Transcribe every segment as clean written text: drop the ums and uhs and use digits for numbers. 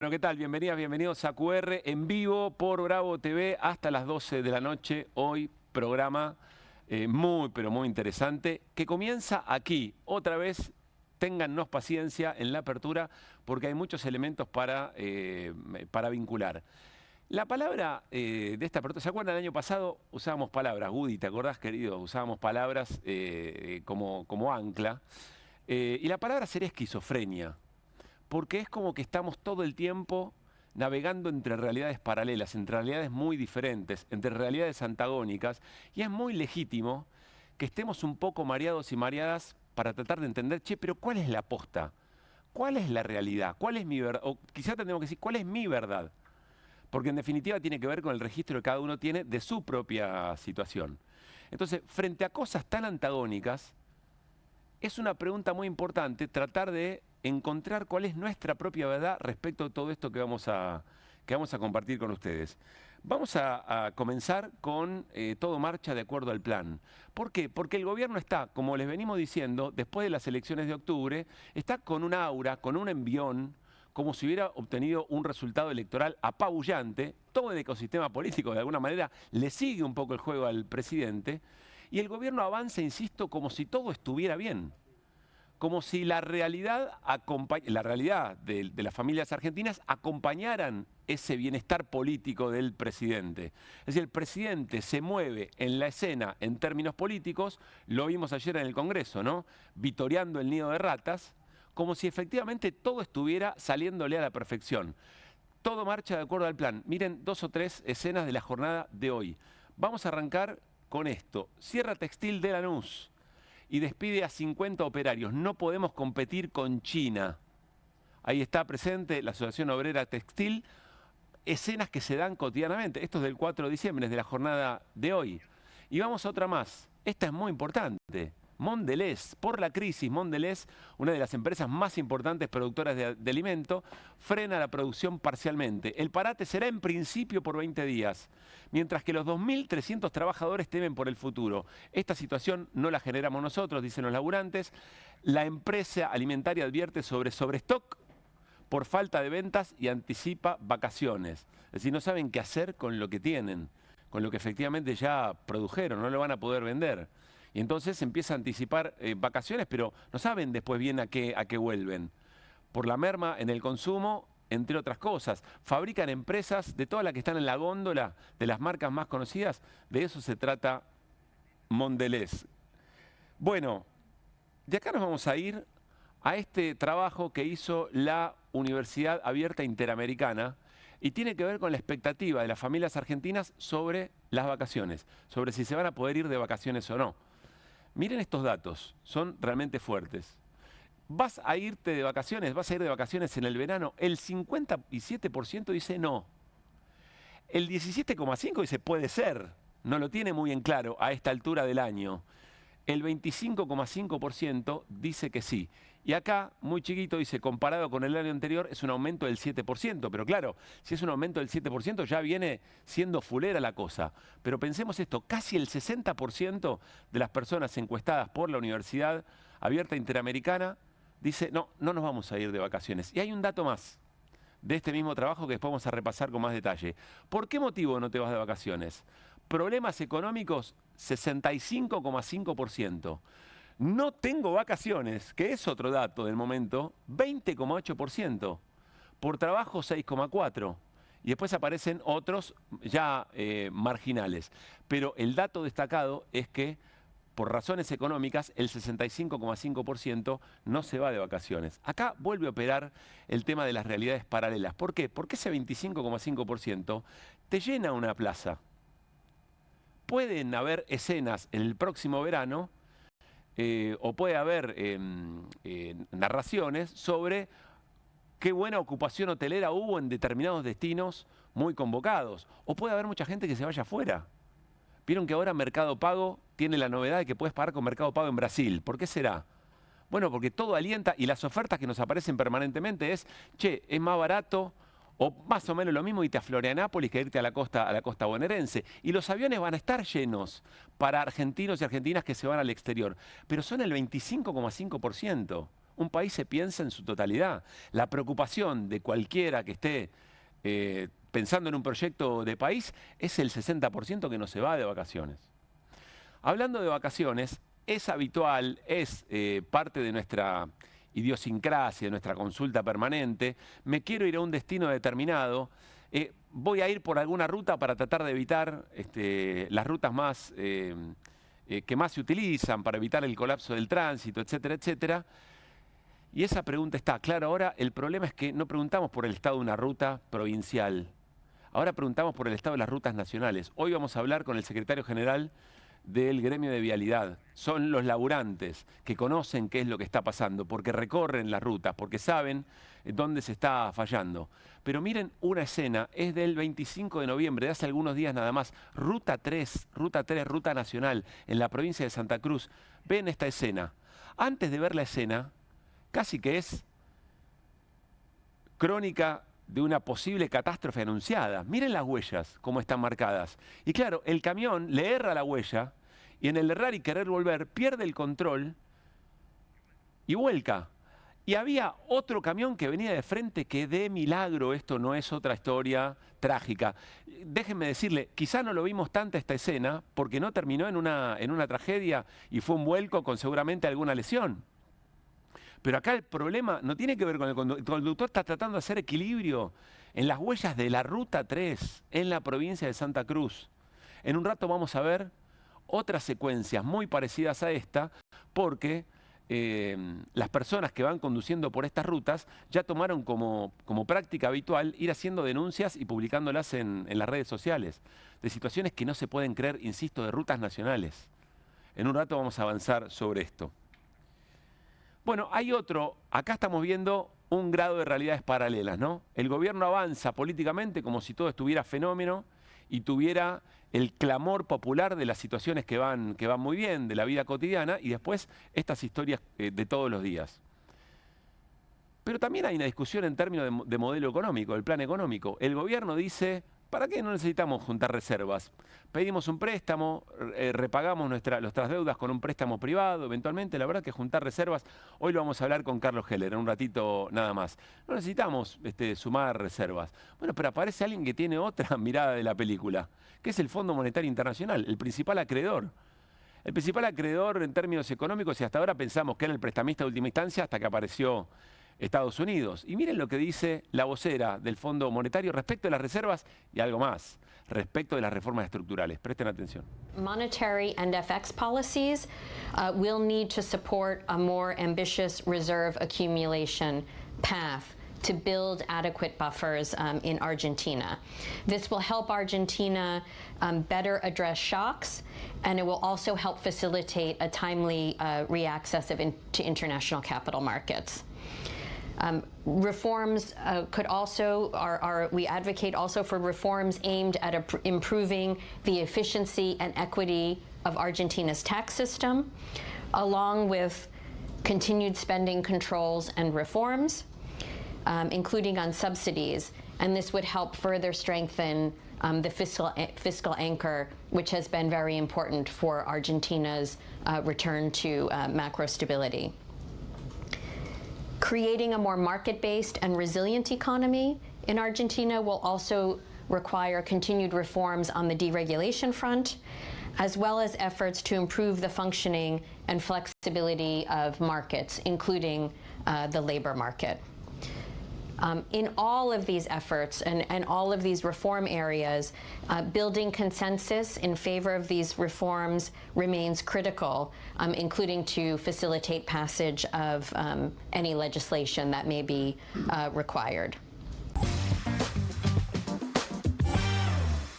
Bueno, ¿qué tal? Bienvenidas, bienvenidos a QR en vivo por Bravo TV hasta las 12 de la noche. Hoy programa muy, pero muy interesante que comienza aquí. Otra vez, téngannos paciencia en la apertura porque hay muchos elementos para vincular. La palabra de esta apertura, ¿se acuerdan? El año pasado usábamos palabras, Woody, ¿te acordás, querido? Usábamos palabras como ancla. Y la palabra sería esquizofrenia, porque es como que estamos todo el tiempo navegando entre realidades paralelas, entre realidades muy diferentes, entre realidades antagónicas, y es muy legítimo que estemos un poco mareados y mareadas para tratar de entender, che, pero ¿cuál es la posta? ¿Cuál es la realidad? ¿Cuál es mi verdad? O quizá tendremos que decir, ¿cuál es mi verdad? Porque en definitiva tiene que ver con el registro que cada uno tiene de su propia situación. Entonces, frente a cosas tan antagónicas, es una pregunta muy importante tratar de encontrar cuál es nuestra propia verdad respecto a todo esto que vamos a compartir con ustedes. Vamos a comenzar con todo marcha de acuerdo al plan. ¿Por qué? Porque el gobierno está, como les venimos diciendo, después de las elecciones de octubre, está con un aura, con un envión, como si hubiera obtenido un resultado electoral apabullante. Todo el ecosistema político, de alguna manera, le sigue un poco el juego al presidente. Y el gobierno avanza, insisto, como si todo estuviera bien. Como si la realidad de las familias argentinas acompañaran ese bienestar político del presidente. Es decir, el presidente se mueve en la escena en términos políticos, lo vimos ayer en el Congreso, ¿no? Vitoreando el nido de ratas, como si efectivamente todo estuviera saliéndole a la perfección. Todo marcha de acuerdo al plan. Miren 2 o 3 escenas de la jornada de hoy. Vamos a arrancar con esto. Sierra Textil de Lanús y despide a 50 operarios. No podemos competir con China. Ahí está presente la Asociación Obrera Textil. Escenas que se dan cotidianamente. Esto es del 4 de diciembre, es de la jornada de hoy. Y vamos a otra más. Esta es muy importante. Mondelez, por la crisis, Mondelez, una de las empresas más importantes productoras de alimento, frena la producción parcialmente. El parate será en principio por 20 días, mientras que los 2.300 trabajadores temen por el futuro. Esta situación no la generamos nosotros, dicen los laburantes. La empresa alimentaria advierte sobre sobrestock por falta de ventas y anticipa vacaciones. Es decir, no saben qué hacer con lo que tienen, con lo que efectivamente ya produjeron, no lo van a poder vender. Y entonces empieza a anticipar vacaciones, pero no saben después bien a qué vuelven. Por la merma en el consumo, entre otras cosas. Fabrican empresas de todas las que están en la góndola de las marcas más conocidas. De eso se trata Mondelez. Bueno, de acá nos vamos a ir a este trabajo que hizo la Universidad Abierta Interamericana y tiene que ver con la expectativa de las familias argentinas sobre las vacaciones, sobre si se van a poder ir de vacaciones o no. Miren estos datos, son realmente fuertes. ¿Vas a irte de vacaciones? ¿Vas a ir de vacaciones en el verano? El 57% dice no. El 17,5% dice puede ser. No lo tiene muy en claro a esta altura del año. El 25,5% dice que sí. Y acá, muy chiquito, dice, comparado con el año anterior, es un aumento del 7%. Pero claro, si es un aumento del 7%, ya viene siendo fulera la cosa. Pero pensemos esto, casi el 60% de las personas encuestadas por la Universidad Abierta Interamericana dice, no, no nos vamos a ir de vacaciones. Y hay un dato más de este mismo trabajo que después vamos a repasar con más detalle. ¿Por qué motivo no te vas de vacaciones? Problemas económicos, 65,5%. No tengo vacaciones, que es otro dato del momento, 20,8%. Por trabajo, 6,4%. Y después aparecen otros ya marginales. Pero el dato destacado es que por razones económicas, el 65,5% no se va de vacaciones. Acá vuelve a operar el tema de las realidades paralelas. ¿Por qué? Porque ese 25,5% te llena una plaza. Pueden haber escenas en el próximo verano o puede haber narraciones sobre qué buena ocupación hotelera hubo en determinados destinos muy convocados. O puede haber mucha gente que se vaya afuera. Vieron que ahora Mercado Pago tiene la novedad de que puedes pagar con Mercado Pago en Brasil. ¿Por qué será? Bueno, porque todo alienta y las ofertas que nos aparecen permanentemente es, che, es más barato o más o menos lo mismo irte a Florianópolis que irte a la costa bonaerense. Y los aviones van a estar llenos para argentinos y argentinas que se van al exterior. Pero son el 25,5%. un país se piensa en su totalidad. La preocupación de cualquiera que esté pensando en un proyecto de país es el 60% que no se va de vacaciones. Hablando de vacaciones, es habitual, es parte de nuestra idiosincrasia, de nuestra consulta permanente. Me quiero ir a un destino determinado, voy a ir por alguna ruta para tratar de evitar las rutas más, que más se utilizan, para evitar el colapso del tránsito, etcétera, etcétera. Y esa pregunta está, claro, ahora el problema es que no preguntamos por el estado de una ruta provincial, ahora preguntamos por el estado de las rutas nacionales. Hoy vamos a hablar con el secretario general del gremio de vialidad. Son los laburantes que conocen qué es lo que está pasando, porque recorren las rutas, porque saben dónde se está fallando. Pero miren una escena, es del 25 de noviembre, de hace algunos días nada más, Ruta 3, Ruta Nacional, en la provincia de Santa Cruz. Ven esta escena. Antes de ver la escena, casi que es crónica de una posible catástrofe anunciada. Miren las huellas, cómo están marcadas. Y claro, el camión le erra la huella y en el errar y querer volver pierde el control y vuelca. Y había otro camión que venía de frente que de milagro, esto no es otra historia trágica. Déjenme decirle, quizá no lo vimos tanto esta escena porque no terminó en una tragedia y fue un vuelco con seguramente alguna lesión. Pero acá el problema no tiene que ver con el conductor. El conductor está tratando de hacer equilibrio en las huellas de la Ruta 3 en la provincia de Santa Cruz. En un rato vamos a ver otras secuencias muy parecidas a esta, porque las personas que van conduciendo por estas rutas ya tomaron como práctica habitual ir haciendo denuncias y publicándolas en las redes sociales, de situaciones que no se pueden creer, insisto, de rutas nacionales. En un rato vamos a avanzar sobre esto. Bueno, hay otro, acá estamos viendo un grado de realidades paralelas, ¿no? El gobierno avanza políticamente como si todo estuviera fenómeno y tuviera el clamor popular de las situaciones que van muy bien, de la vida cotidiana, y después estas historias de todos los días. Pero también hay una discusión en términos de modelo económico, del plan económico. El gobierno dice, ¿para qué no necesitamos juntar reservas? Pedimos un préstamo, repagamos nuestras deudas con un préstamo privado, eventualmente. La verdad que juntar reservas, hoy lo vamos a hablar con Carlos Heller, en un ratito nada más. No necesitamos sumar reservas. Bueno, pero aparece alguien que tiene otra mirada de la película, que es el Fondo Monetario Internacional, el principal acreedor. El principal acreedor en términos económicos, y hasta ahora pensamos que era el prestamista de última instancia hasta que apareció Estados Unidos. Y miren lo que dice la vocera del Fondo Monetario respecto de las reservas y algo más, respecto de las reformas estructurales. Presten atención. Monetary and FX policies will need to support a more ambitious reserve accumulation path to build adequate buffers in Argentina. This will help Argentina better address shocks, and it will also help facilitate a timely reaccess to international capital markets. Reforms could also, we advocate also for reforms aimed at improving the efficiency and equity of Argentina's tax system, along with continued spending controls and reforms, including on subsidies. And this would help further strengthen the fiscal anchor, which has been very important for Argentina's return to macro stability. Creating a more market-based and resilient economy in Argentina will also require continued reforms on the deregulation front, as well as efforts to improve the functioning and flexibility of markets, including the labor market. In all of these efforts and all of these reform areas, building consensus in favor of these reforms remains critical, including to facilitate passage of any legislation that may be required.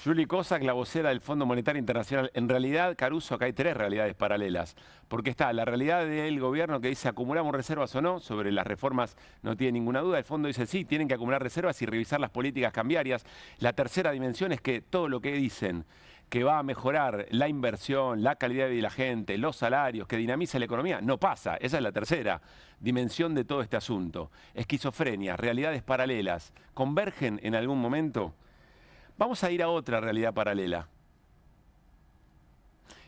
Julie Kosak, la vocera del Fondo Monetario Internacional. En realidad, Caruso, acá hay tres realidades paralelas. Porque está la realidad del gobierno que dice acumulamos reservas o no, sobre las reformas no tiene ninguna duda. El fondo dice sí, tienen que acumular reservas y revisar las políticas cambiarias. La tercera dimensión es que todo lo que dicen que va a mejorar la inversión, la calidad de vida de la gente, los salarios, que dinamiza la economía, no pasa. Esa es la tercera dimensión de todo este asunto. Esquizofrenia, realidades paralelas, ¿convergen en algún momento? Vamos a ir a otra realidad paralela.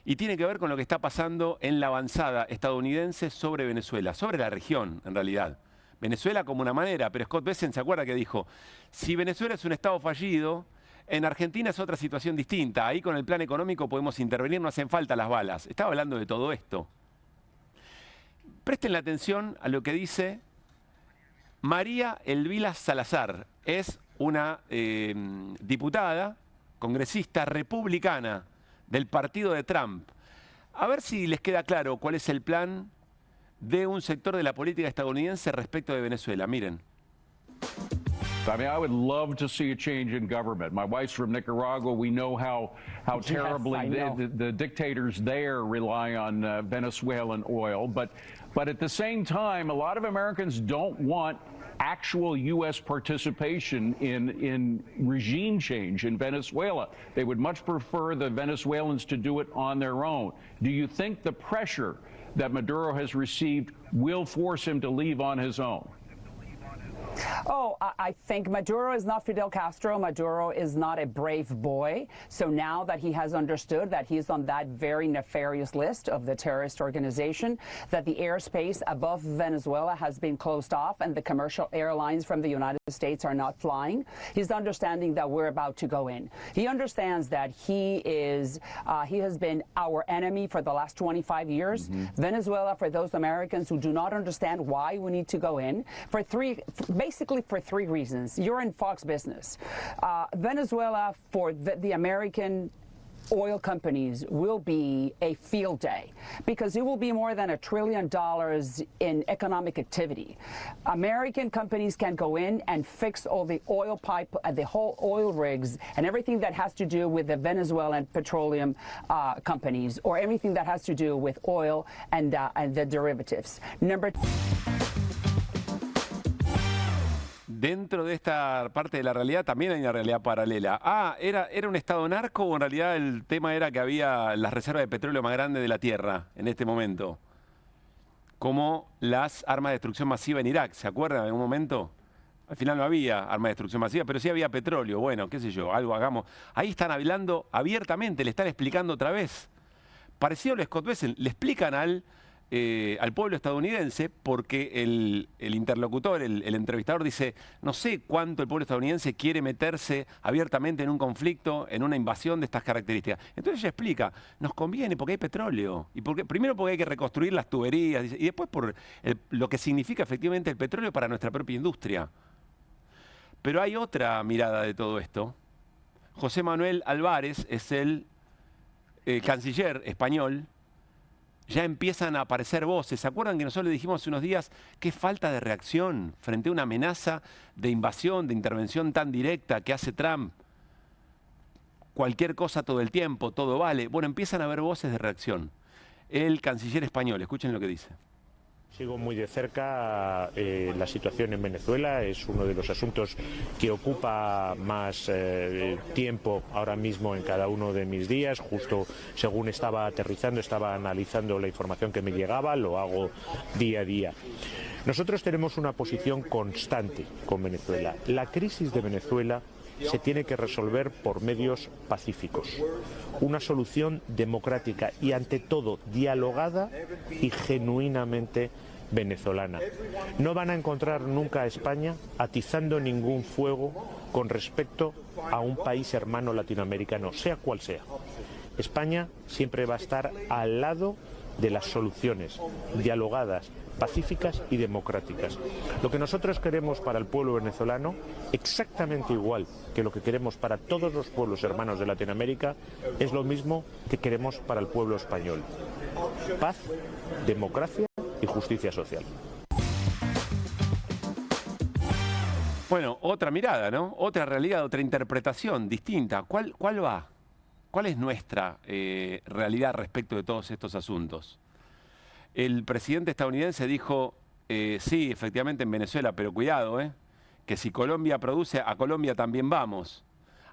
y tiene que ver con lo que está pasando en la avanzada estadounidense sobre Venezuela, sobre la región en realidad. Venezuela como una manera, pero Scott Bessent se acuerda que dijo, si Venezuela es un estado fallido, en Argentina es otra situación distinta, ahí con el plan económico podemos intervenir, no hacen falta las balas. Estaba hablando de todo esto. Presten la atención a lo que dice María Elvira Salazar, es una diputada, congresista republicana del partido de Trump. A ver si les queda claro cuál es el plan de un sector de la política estadounidense respecto de Venezuela. Miren. I mean, I would love to see a change in government. My wife's from Nicaragua. We know how terribly the dictators there rely on Venezuelan oil. But at the same time, a lot of Americans don't want actual U.S. participation in regime change in Venezuela. They would much prefer the Venezuelans to do it on their own. Do you think the pressure that Maduro has received will force him to leave on his own? Oh, I think Maduro is not Fidel Castro. Maduro is not a brave boy. So now that he has understood that he's on that very nefarious list of the terrorist organization, that the airspace above Venezuela has been closed off and the commercial airlines from the United States are not flying, he's understanding that we're about to go in. He understands that he has been our enemy for the last 25 years. Venezuela, for those Americans who do not understand why we need to go in, basically for three reasons. You're in Fox Business. Venezuela, for the American oil companies, will be a field day because it will be more than $1 trillion in economic activity. American companies can go in and fix all the oil pipe, the whole oil rigs, and everything that has to do with the Venezuelan petroleum companies, or everything that has to do with oil and the derivatives. Dentro de esta parte de la realidad también hay una realidad paralela. ¿Era un estado narco o en realidad el tema era que había las reservas de petróleo más grandes de la Tierra en este momento? Como las armas de destrucción masiva en Irak, ¿se acuerdan en algún momento? Al final no había armas de destrucción masiva, pero sí había petróleo. Bueno, qué sé yo, algo hagamos. Ahí están hablando abiertamente, le están explicando otra vez. Parecido a Scott Bessent, le explican al pueblo estadounidense, porque el interlocutor, el entrevistador dice, no sé cuánto el pueblo estadounidense quiere meterse abiertamente en un conflicto, en una invasión de estas características. Entonces ella explica, nos conviene porque hay petróleo, y primero porque hay que reconstruir las tuberías, y después por lo que significa efectivamente el petróleo para nuestra propia industria. Pero hay otra mirada de todo esto. José Manuel Álvarez es el canciller español. Ya empiezan a aparecer voces. ¿Se acuerdan que nosotros le dijimos hace unos días qué falta de reacción frente a una amenaza de invasión, de intervención tan directa que hace Trump? Cualquier cosa todo el tiempo, todo vale. Bueno, empiezan a haber voces de reacción. El canciller español, escuchen lo que dice. Sigo muy de cerca la situación en Venezuela, es uno de los asuntos que ocupa más tiempo ahora mismo en cada uno de mis días. Justo según estaba aterrizando, estaba analizando la información que me llegaba, lo hago día a día. Nosotros tenemos una posición constante con Venezuela. La crisis de Venezuela se tiene que resolver por medios pacíficos, una solución democrática y ante todo dialogada y genuinamente venezolana. No van a encontrar nunca a España atizando ningún fuego con respecto a un país hermano latinoamericano, sea cual sea. España siempre va a estar al lado de las soluciones dialogadas, pacíficas y democráticas. Lo que nosotros queremos para el pueblo venezolano, exactamente igual que lo que queremos para todos los pueblos hermanos de Latinoamérica, es lo mismo que queremos para el pueblo español. Paz, democracia y justicia social. Bueno, otra mirada, ¿no? Otra realidad, otra interpretación distinta. ¿Cuál va? ¿Cuál es nuestra realidad respecto de todos estos asuntos? El presidente estadounidense dijo, sí, efectivamente en Venezuela, pero cuidado, que si Colombia produce, a Colombia también vamos.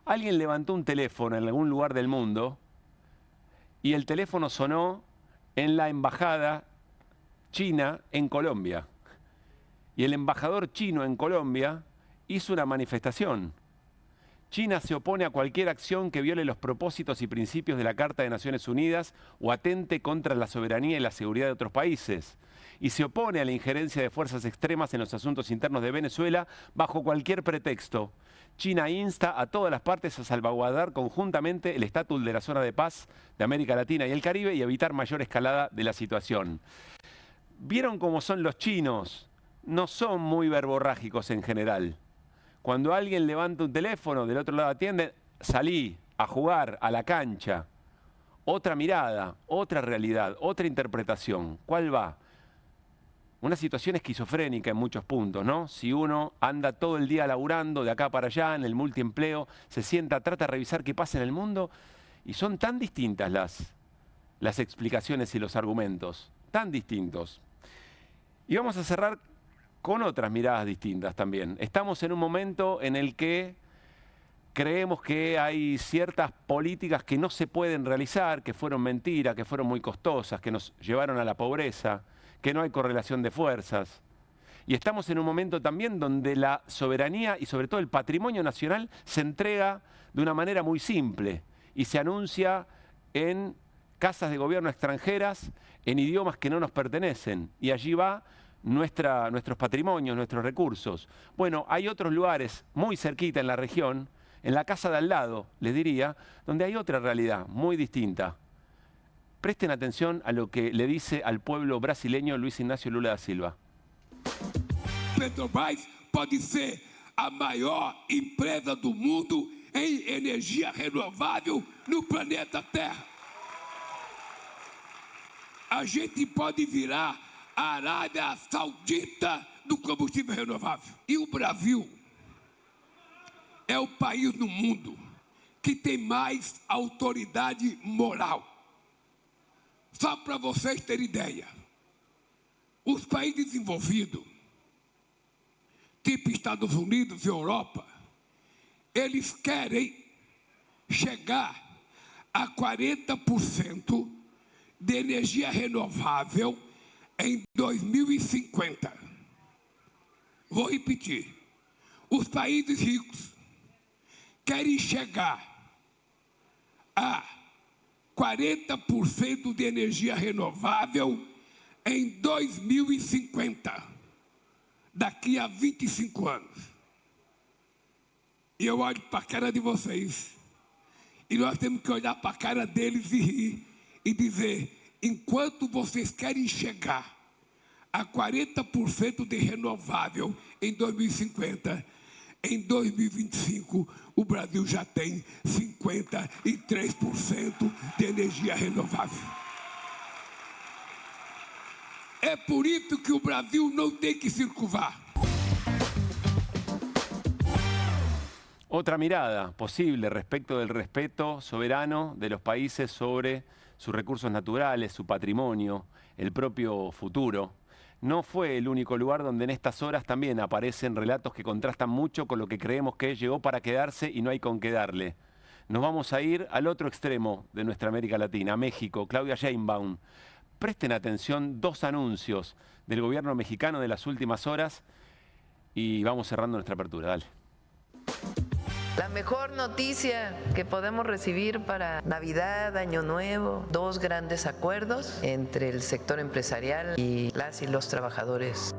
Alguien levantó un teléfono en algún lugar del mundo y el teléfono sonó en la embajada china en Colombia. Y el embajador chino en Colombia hizo una manifestación China se opone a cualquier acción que viole los propósitos y principios de la Carta de Naciones Unidas o atente contra la soberanía y la seguridad de otros países. Y se opone a la injerencia de fuerzas extremas en los asuntos internos de Venezuela bajo cualquier pretexto. China insta a todas las partes a salvaguardar conjuntamente el estatus de la zona de paz de América Latina y el Caribe y evitar mayor escalada de la situación. ¿Vieron cómo son los chinos? No son muy verborrágicos en general. Cuando alguien levanta un teléfono, del otro lado atiende, salí a jugar a la cancha. Otra mirada, otra realidad, otra interpretación. ¿Cuál va? Una situación esquizofrénica en muchos puntos, ¿no? Si uno anda todo el día laburando de acá para allá, en el multiempleo, se sienta, trata de revisar qué pasa en el mundo, y son tan distintas las explicaciones y los argumentos, tan distintos. Y vamos a cerrar con otras miradas distintas también. Estamos en un momento en el que creemos que hay ciertas políticas que no se pueden realizar, que fueron mentiras, que fueron muy costosas, que nos llevaron a la pobreza, que no hay correlación de fuerzas. Y estamos en un momento también donde la soberanía y sobre todo el patrimonio nacional se entrega de una manera muy simple y se anuncia en casas de gobierno extranjeras, en idiomas que no nos pertenecen. Y allí va nuestros patrimonios, nuestros recursos. Bueno, hay otros lugares muy cerquita en la región, en la casa de al lado, les diría, donde hay otra realidad muy distinta. Presten atención a lo que le dice al pueblo brasileño Luiz Inácio Lula da Silva. Petrobras pode ser a maior empresa do mundo em energia renovável no planeta Terra. A gente pode virar a Arábia Saudita do combustível renovável. E o Brasil é o país no mundo que tem mais autoridade moral. Só para vocês terem ideia, os países desenvolvidos, tipo Estados Unidos e Europa, eles querem chegar a 40% de energia renovável em 2050. Vou repetir. Os países ricos querem chegar a 40% de energia renovável em 2050, daqui a 25 anos. E eu olho para a cara de vocês, e nós temos que olhar para a cara deles e rir, e dizer, enquanto vocês querem chegar a 40% de renovável em 2050, em 2025, o Brasil já tem 53% de energia renovável. É por isso que o Brasil não tem que se curvar. Otra mirada posible respecto del respeto soberano de los países sobre sus recursos naturales, su patrimonio, el propio futuro. No fue el único lugar donde en estas horas también aparecen relatos que contrastan mucho con lo que creemos que llegó para quedarse y no hay con qué darle. Nos vamos a ir al otro extremo de nuestra América Latina, México. Claudia Sheinbaum. Presten atención, 2 anuncios del gobierno mexicano de las últimas horas y vamos cerrando nuestra apertura. Dale. La mejor noticia que podemos recibir para Navidad, Año Nuevo, 2 grandes acuerdos entre el sector empresarial y las y los trabajadores.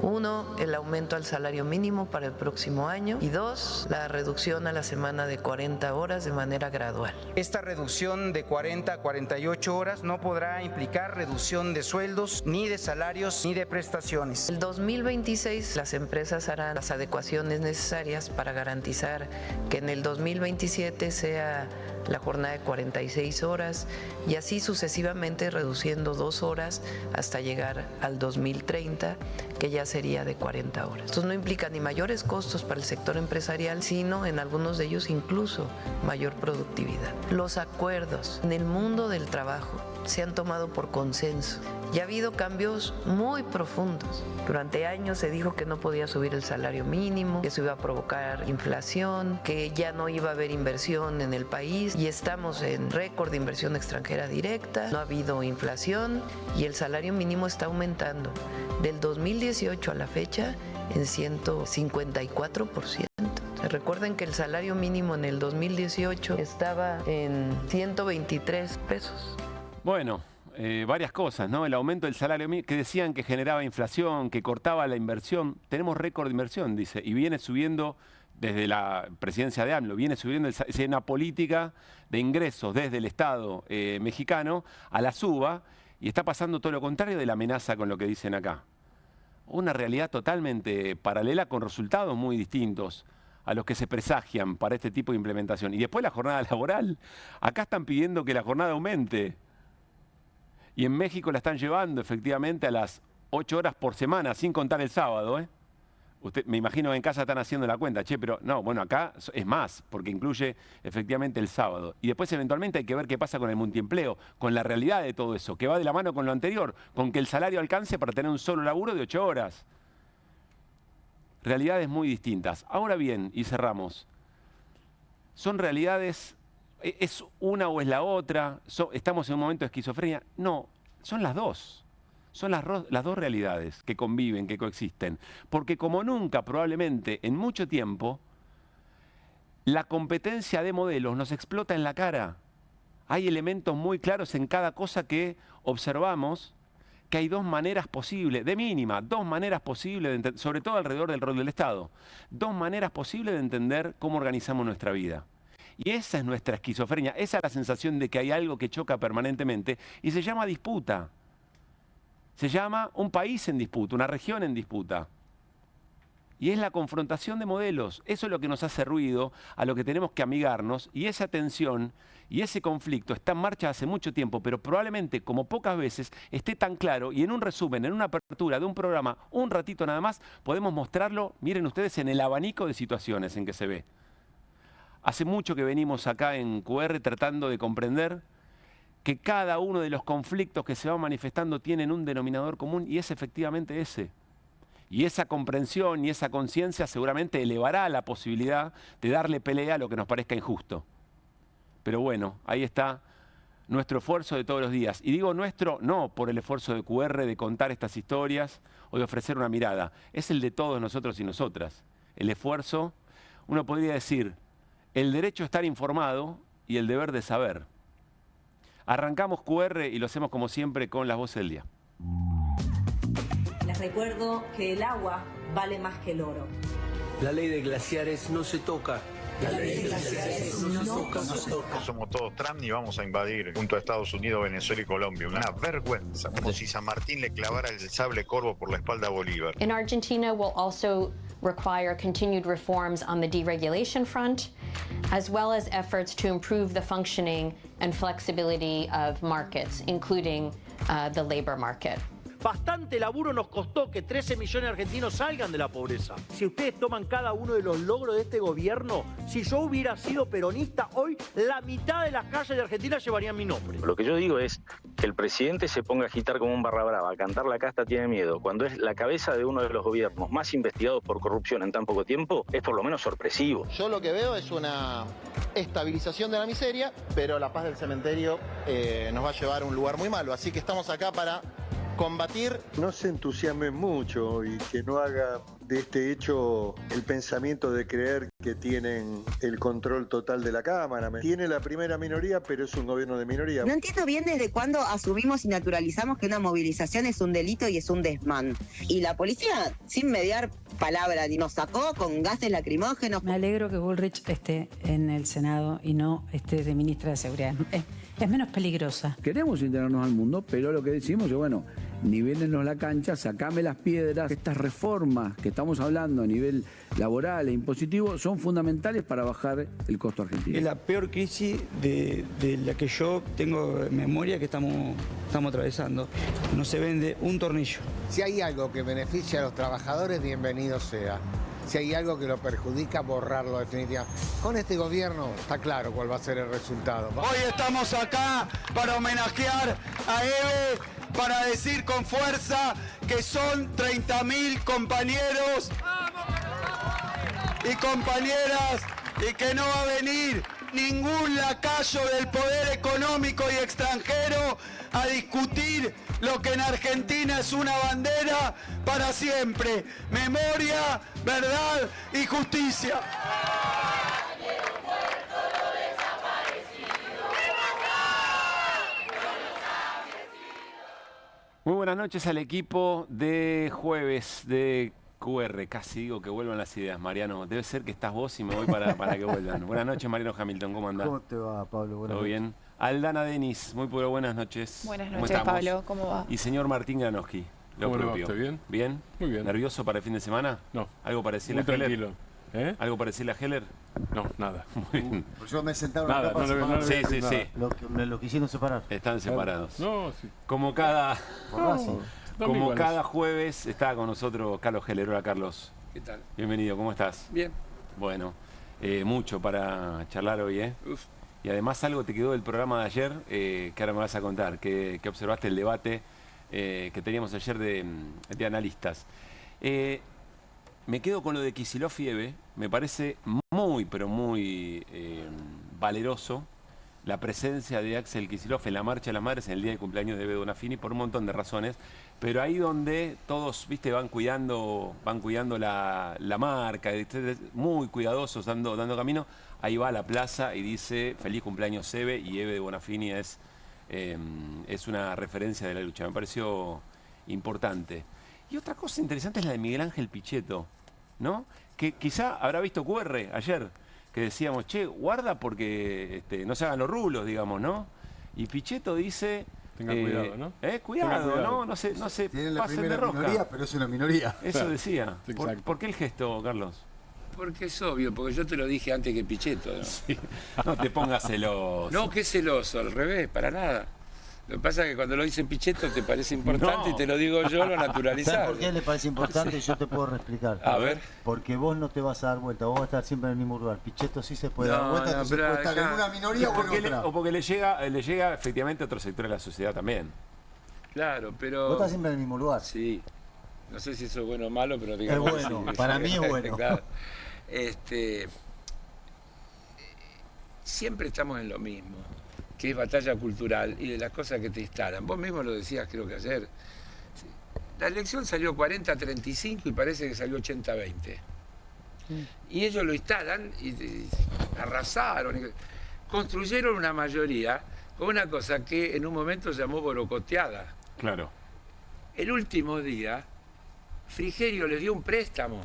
1, el aumento al salario mínimo para el próximo año y 2, la reducción a la semana de 40 horas de manera gradual. Esta reducción de 40 a 48 horas no podrá implicar reducción de sueldos, ni de salarios, ni de prestaciones. El 2026 las empresas harán las adecuaciones necesarias para garantizar que en el 2027 sea la jornada de 46 horas y así sucesivamente reduciendo 2 horas hasta llegar al 2030, que ya sería de 40 horas. Esto no implica ni mayores costos para el sector empresarial, sino en algunos de ellos incluso mayor productividad. Los acuerdos en el mundo del trabajo se han tomado por consenso y ha habido cambios muy profundos. Durante años se dijo que no podía subir el salario mínimo, que eso iba a provocar inflación, que ya no iba a haber inversión en el país y estamos en récord de inversión extranjera directa, no ha habido inflación y el salario mínimo está aumentando del 2018 a la fecha en 154%. Recuerden que el salario mínimo en el 2018 estaba en 123 pesos. Bueno, varias cosas, ¿no? El aumento del salario mínimo, que decían que generaba inflación, que cortaba la inversión. Tenemos récord de inversión, dice, y viene subiendo desde la presidencia de AMLO, viene subiendo es una política de ingresos desde el Estado mexicano a la suba, y está pasando todo lo contrario de la amenaza con lo que dicen acá. Una realidad totalmente paralela con resultados muy distintos a los que se presagian para este tipo de implementación. Y después la jornada laboral. Acá están pidiendo que la jornada aumente. Y en México la están llevando efectivamente a las 8 horas por semana, sin contar el sábado, ¿eh? Usted, me imagino que en casa están haciendo la cuenta, che, pero no, bueno, acá es más, porque incluye efectivamente el sábado. Y después eventualmente hay que ver qué pasa con el multiempleo, con la realidad de todo eso, que va de la mano con lo anterior, con que el salario alcance para tener un solo laburo de 8 horas. Realidades muy distintas. Ahora bien, y cerramos, ¿son realidades, es una o es la otra? ¿Estamos en un momento de esquizofrenia? No, son las dos. Son las dos realidades que conviven, que coexisten. Porque como nunca, probablemente, en mucho tiempo, la competencia de modelos nos explota en la cara. Hay elementos muy claros en cada cosa que observamos, que hay dos maneras posibles, de mínima, dos maneras posibles, sobre todo alrededor del rol del Estado, dos maneras posibles de entender cómo organizamos nuestra vida. Y esa es nuestra esquizofrenia, esa es la sensación de que hay algo que choca permanentemente y se llama disputa. Se llama un país en disputa, una región en disputa. Y es la confrontación de modelos. Eso es lo que nos hace ruido, a lo que tenemos que amigarnos. Y esa tensión y ese conflicto está en marcha hace mucho tiempo, pero probablemente, como pocas veces, esté tan claro. Y en un resumen, en una apertura de un programa, un ratito nada más, podemos mostrarlo, miren ustedes, en el abanico de situaciones en que se ve. Hace mucho que venimos acá en QR tratando de comprender que cada uno de los conflictos que se van manifestando tienen un denominador común y es efectivamente ese. Y esa comprensión y esa conciencia seguramente elevará la posibilidad de darle pelea a lo que nos parezca injusto. Pero bueno, ahí está nuestro esfuerzo de todos los días. Y digo nuestro no por el esfuerzo de QR de contar estas historias o de ofrecer una mirada. Es el de todos nosotros y nosotras. El esfuerzo, uno podría decir, el derecho a estar informado y el deber de saber. Arrancamos QR y lo hacemos como siempre con las voces del día. Les recuerdo que el agua vale más que el oro. La ley de glaciares no se toca. La ley de glaciares no se toca. Somos todos Trump y vamos a invadir junto a Estados Unidos, Venezuela y Colombia. Una vergüenza, como si San Martín le clavara el sable corvo por la espalda a Bolívar. In Argentina will also require continued reforms on the deregulation front, as well as efforts to improve the functioning and flexibility of markets, including the labor market. Bastante laburo nos costó que 13 millones de argentinos salgan de la pobreza. Si ustedes toman cada uno de los logros de este gobierno, si yo hubiera sido peronista, hoy la mitad de las calles de Argentina llevarían mi nombre. Lo que yo digo es que el presidente se ponga a agitar como un barra brava, a cantar la casta tiene miedo, cuando es la cabeza de uno de los gobiernos más investigados por corrupción en tan poco tiempo, es por lo menos sorpresivo. Yo lo que veo es una estabilización de la miseria, pero la paz del cementerio nos va a llevar a un lugar muy malo. Así que estamos acá para combatir. No se entusiasmen mucho y que no haga de este hecho el pensamiento de creer que tienen el control total de la Cámara. Tiene la primera minoría, pero es un gobierno de minoría. No entiendo bien desde cuándo asumimos y naturalizamos que una movilización es un delito y es un desmán. Y la policía, sin mediar palabra, nos sacó con gases lacrimógenos. Me alegro que Bullrich esté en el Senado y no esté de ministra de Seguridad. Es menos peligrosa. Queremos integrarnos al mundo, pero lo que decimos es, bueno, nivélenos la cancha, sacame las piedras. Estas reformas que estamos hablando a nivel laboral e impositivo son fundamentales para bajar el costo argentino. Es la peor crisis de la que yo tengo en memoria que estamos atravesando. No se vende un tornillo. Si hay algo que beneficia a los trabajadores, bienvenido sea. Si hay algo que lo perjudica, borrarlo definitivamente. Con este gobierno está claro cuál va a ser el resultado. Hoy estamos acá para homenajear a Eve, para decir con fuerza que son 30.000 compañeros y compañeras y que no va a venir ningún lacayo del poder económico y extranjero a discutir lo que en Argentina es una bandera para siempre: memoria, verdad y justicia. Muy buenas noches al equipo de jueves de QR. Casi digo que vuelvan las ideas, Mariano. Debe ser que estás vos y me voy para que vuelvan. Buenas noches, Mariano Hamilton. ¿Cómo andás? ¿Cómo te va, Pablo? Buenas ¿Todo noches. bien? Aldana Denis, muy buenas noches. Buenas ¿Cómo noches, estamos? Pablo. ¿Cómo va? Y señor Martín Granoski. Lo ¿Cómo le va propio. usted? ¿Bien? ¿Bien? Muy bien. ¿Nervioso para el fin de semana? No. ¿Algo para decirle Muy a Heller? tranquilo. ¿Eh? ¿Algo para decirle a Heller? No, nada. Muy bien. Pues yo me sentaron Nada, acá para no le separar. voy a Sí, decir sí, nada. sí. Me lo quisieron separar. Están separados. No, sí. Como cada... Por Racing. Están iguales. cada jueves está con nosotros Carlos Heller. Hola, Carlos. ¿Qué tal? Bienvenido, ¿cómo estás? Bien. Bueno, mucho para charlar hoy, ¿eh? Uf. Y además algo te quedó del programa de ayer, que ahora me vas a contar, que observaste el debate que teníamos ayer de analistas. Me quedo con lo de Kicillof y Eve. Me parece muy, pero muy valeroso la presencia de Axel Kicillof en la Marcha de las Madres en el día de cumpleaños de Eve Donafini por un montón de razones. Pero ahí donde todos, viste, van cuidando la marca, muy cuidadosos, dando camino, ahí va a la plaza y dice feliz cumpleaños Eve, y Eve de Bonafini es una referencia de la lucha. Me pareció importante. Y otra cosa interesante es la de Miguel Ángel Pichetto, ¿no? Que quizá habrá visto QR ayer, que decíamos, che, guarda porque no se hagan los rulos, digamos, ¿no? Y Pichetto dice... Tengan cuidado, ¿no? Cuidado, cuidado. No se Tienen la pasen de primera rosca. minoría, pero es una minoría. Eso Claro. decía. Exacto. ¿Por qué el gesto, Carlos? Porque es obvio, porque yo te lo dije antes que Pichetto, ¿no? Sí. No te pongas celoso. No, que celoso, al revés, para nada. Lo que pasa es que cuando lo dice Pichetto te parece importante No. y te lo digo yo, lo ¿Sabes naturalizás. por qué le parece importante? Yo te puedo explicar. A ver. Porque vos no te vas a dar vuelta, vos vas a estar siempre en el mismo lugar. Pichetto sí se puede No, dar vuelta, no, entonces pero puede estar acá- en una minoría o en otra. O porque le llega efectivamente a otro sector de la sociedad también. Claro, pero... Vos estás siempre en el mismo lugar. Sí. No sé si eso es bueno o malo, pero digamos Es bueno, sí. para mí es bueno. Claro. Siempre estamos en lo mismo, que es batalla cultural y de las cosas que te instalan. Vos mismo lo decías, creo que ayer. La elección salió 40-35 y parece que salió 80-20. Y ellos lo instalan y arrasaron. Construyeron una mayoría con una cosa que en un momento llamó borocoteada. Claro. El último día, Frigerio les dio un préstamo.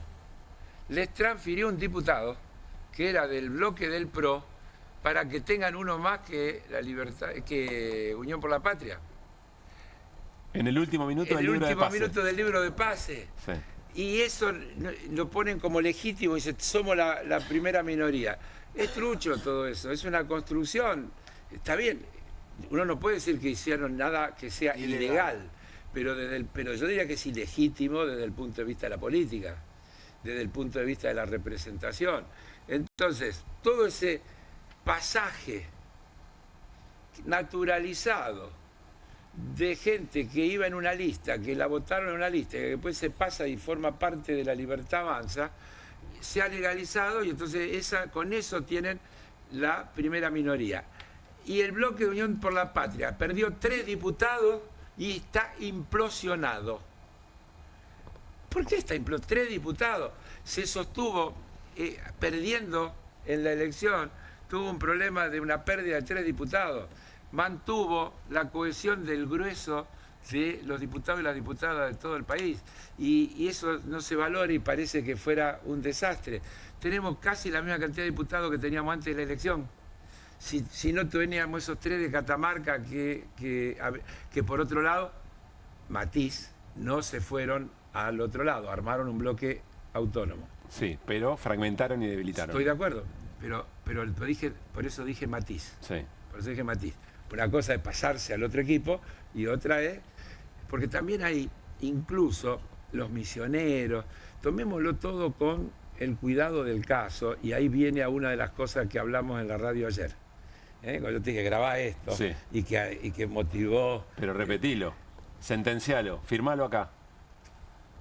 Les transfirió un diputado que era del bloque del PRO para que tengan uno más que la libertad, que Unión por la Patria. En el último minuto En del el libro de último pase. minuto del libro de pase. Sí. Y eso lo ponen como legítimo y dicen, somos la primera minoría. Es trucho todo eso, es una construcción. Está bien, uno no puede decir que hicieron nada que sea ilegal, pero yo diría que es ilegítimo desde el punto de vista de la política, desde el punto de vista de la representación. Entonces, todo ese pasaje naturalizado de gente que iba en una lista, que la votaron en una lista, que después se pasa y forma parte de la Libertad Avanza, se ha legalizado y entonces con eso tienen la primera minoría. Y el bloque de Unión por la Patria perdió 3 diputados y está implosionado. ¿Por qué está implosionado? 3 diputados. Se sostuvo perdiendo en la elección, tuvo un problema de una pérdida de 3 diputados. Mantuvo la cohesión del grueso de los diputados y las diputadas de todo el país. Y eso no se valora y parece que fuera un desastre. Tenemos casi la misma cantidad de diputados que teníamos antes de la elección. Si no teníamos esos 3 de Catamarca que por otro lado, Matiz, no se fueron al otro lado, armaron un bloque autónomo. Sí, pero fragmentaron y debilitaron. Estoy de acuerdo, pero por eso dije Matiz. Sí. Por eso dije Matiz. Una cosa es pasarse al otro equipo y otra es... Porque también hay incluso los misioneros, tomémoslo todo con el cuidado del caso, y ahí viene a una de las cosas que hablamos en la radio ayer. Cuando yo te dije, grabá esto, Sí. y que motivó... Pero repetilo, sentencialo, firmalo acá.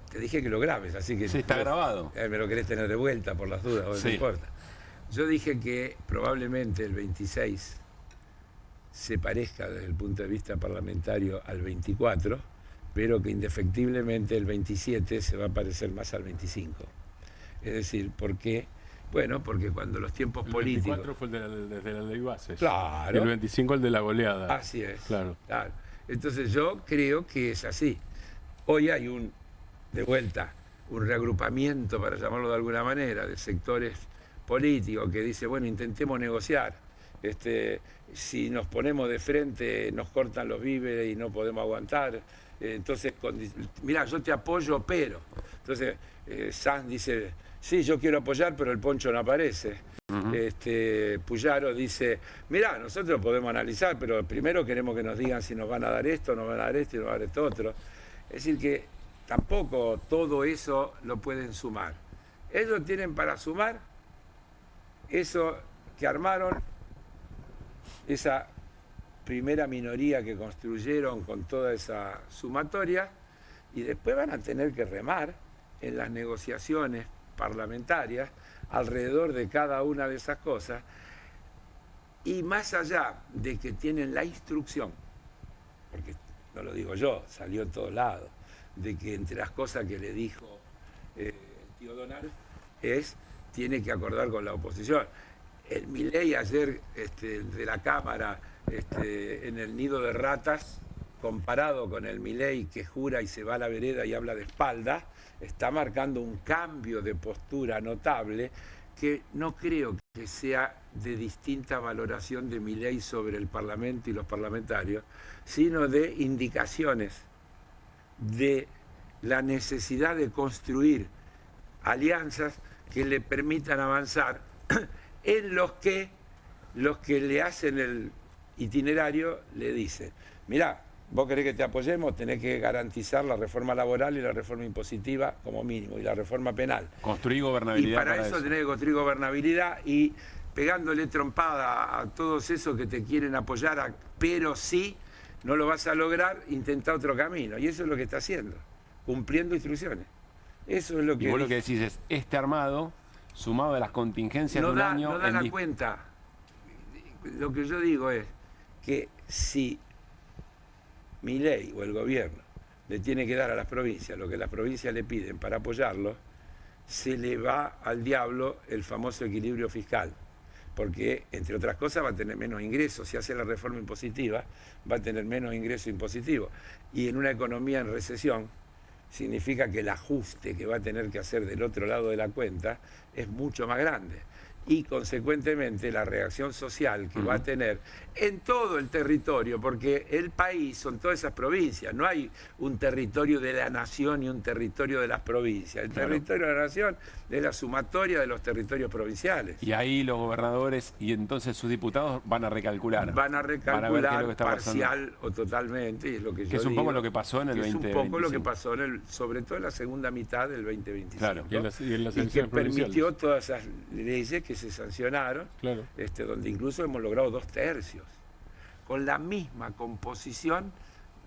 Te dije que lo grabes, así que... Sí, está grabado. Me lo querés tener de vuelta por las dudas, no Sí. importa. Yo dije que probablemente el 26 se parezca desde el punto de vista parlamentario al 24, pero que indefectiblemente el 27 se va a parecer más al 25. Es decir, ¿por qué? Bueno, porque cuando los tiempos políticos... El 24 fue desde la ley bases. Claro. Y el 25 el de la goleada. Así es. Claro. Entonces yo creo que es así. Hoy hay un reagrupamiento, para llamarlo de alguna manera, de sectores políticos que dice, bueno, intentemos negociar. Si nos ponemos de frente, nos cortan los víveres y no podemos aguantar. Entonces, mirá, yo te apoyo, pero... Entonces, Sanz dice, sí, yo quiero apoyar, pero el poncho no aparece. Puyaro dice, mirá, nosotros podemos analizar, pero primero queremos que nos digan si nos van a dar esto, nos van a dar esto y nos van a dar esto otro. Es decir, que tampoco todo eso lo pueden sumar. Ellos tienen para sumar eso que armaron, esa primera minoría que construyeron con toda esa sumatoria, y después van a tener que remar en las negociaciones parlamentarias alrededor de cada una de esas cosas, y más allá de que tienen la instrucción, porque no lo digo yo, salió en todos lados, de que entre las cosas que le dijo el tío Donald tiene que acordar con la oposición. El Milei ayer de la Cámara en el nido de ratas, comparado con el Milei que jura y se va a la vereda y habla de espalda, está marcando un cambio de postura notable que no creo que sea de distinta valoración de Milei sobre el Parlamento y los parlamentarios, sino de indicaciones de la necesidad de construir alianzas que le permitan avanzar en los que le hacen el itinerario le dicen, mirá, vos querés que te apoyemos, tenés que garantizar la reforma laboral y la reforma impositiva como mínimo, y la reforma penal. Construir gobernabilidad. Y para eso tenés que construir gobernabilidad y pegándole trompada a todos esos que te quieren apoyar, pero sí no lo vas a lograr, intenta otro camino. Y eso es lo que está haciendo, cumpliendo instrucciones. Eso es lo que... Y vos lo que decís es, este armado, sumado a las contingencias de un año... No da la cuenta. Lo que yo digo es que si Milei o el gobierno le tiene que dar a las provincias lo que las provincias le piden para apoyarlo, se le va al diablo el famoso equilibrio fiscal. Porque, entre otras cosas, va a tener menos ingresos. Si hace la reforma impositiva, va a tener menos ingresos impositivos. Y en una economía en recesión, significa que el ajuste que va a tener que hacer del otro lado de la cuenta es mucho más grande. Y, consecuentemente, la reacción social que va a tener en todo el territorio, porque el país son todas esas provincias, no hay un territorio de la nación y un territorio de las provincias. El territorio de la nación es la sumatoria de los territorios provinciales. Y ahí los gobernadores y entonces sus diputados van a recalcular. Van a recalcular parcial o totalmente, y es lo que yo que es un digo, poco lo que pasó en el 2025. Es un poco lo que pasó, sobre todo en la segunda mitad del 2025. Claro. Y que permitió todas esas leyes que se sancionaron, donde incluso hemos logrado 2/3, con la misma composición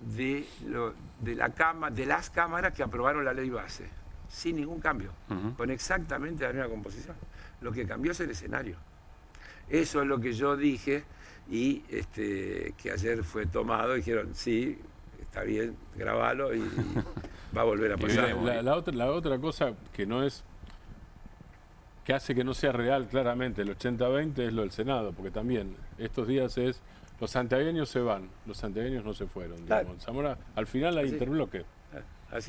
de las cámaras que aprobaron la ley base, sin ningún cambio, con exactamente la misma composición. Lo que cambió es el escenario. Eso es lo que yo dije y que ayer fue tomado, dijeron, sí, está bien, grabalo y va a volver a pasar. La otra cosa que no es, que hace que no sea real claramente el 80-20 es lo del Senado, porque también estos días es, los santiagueños se van, los santiagueños no se fueron. Claro. Zamora, al final hay interbloque.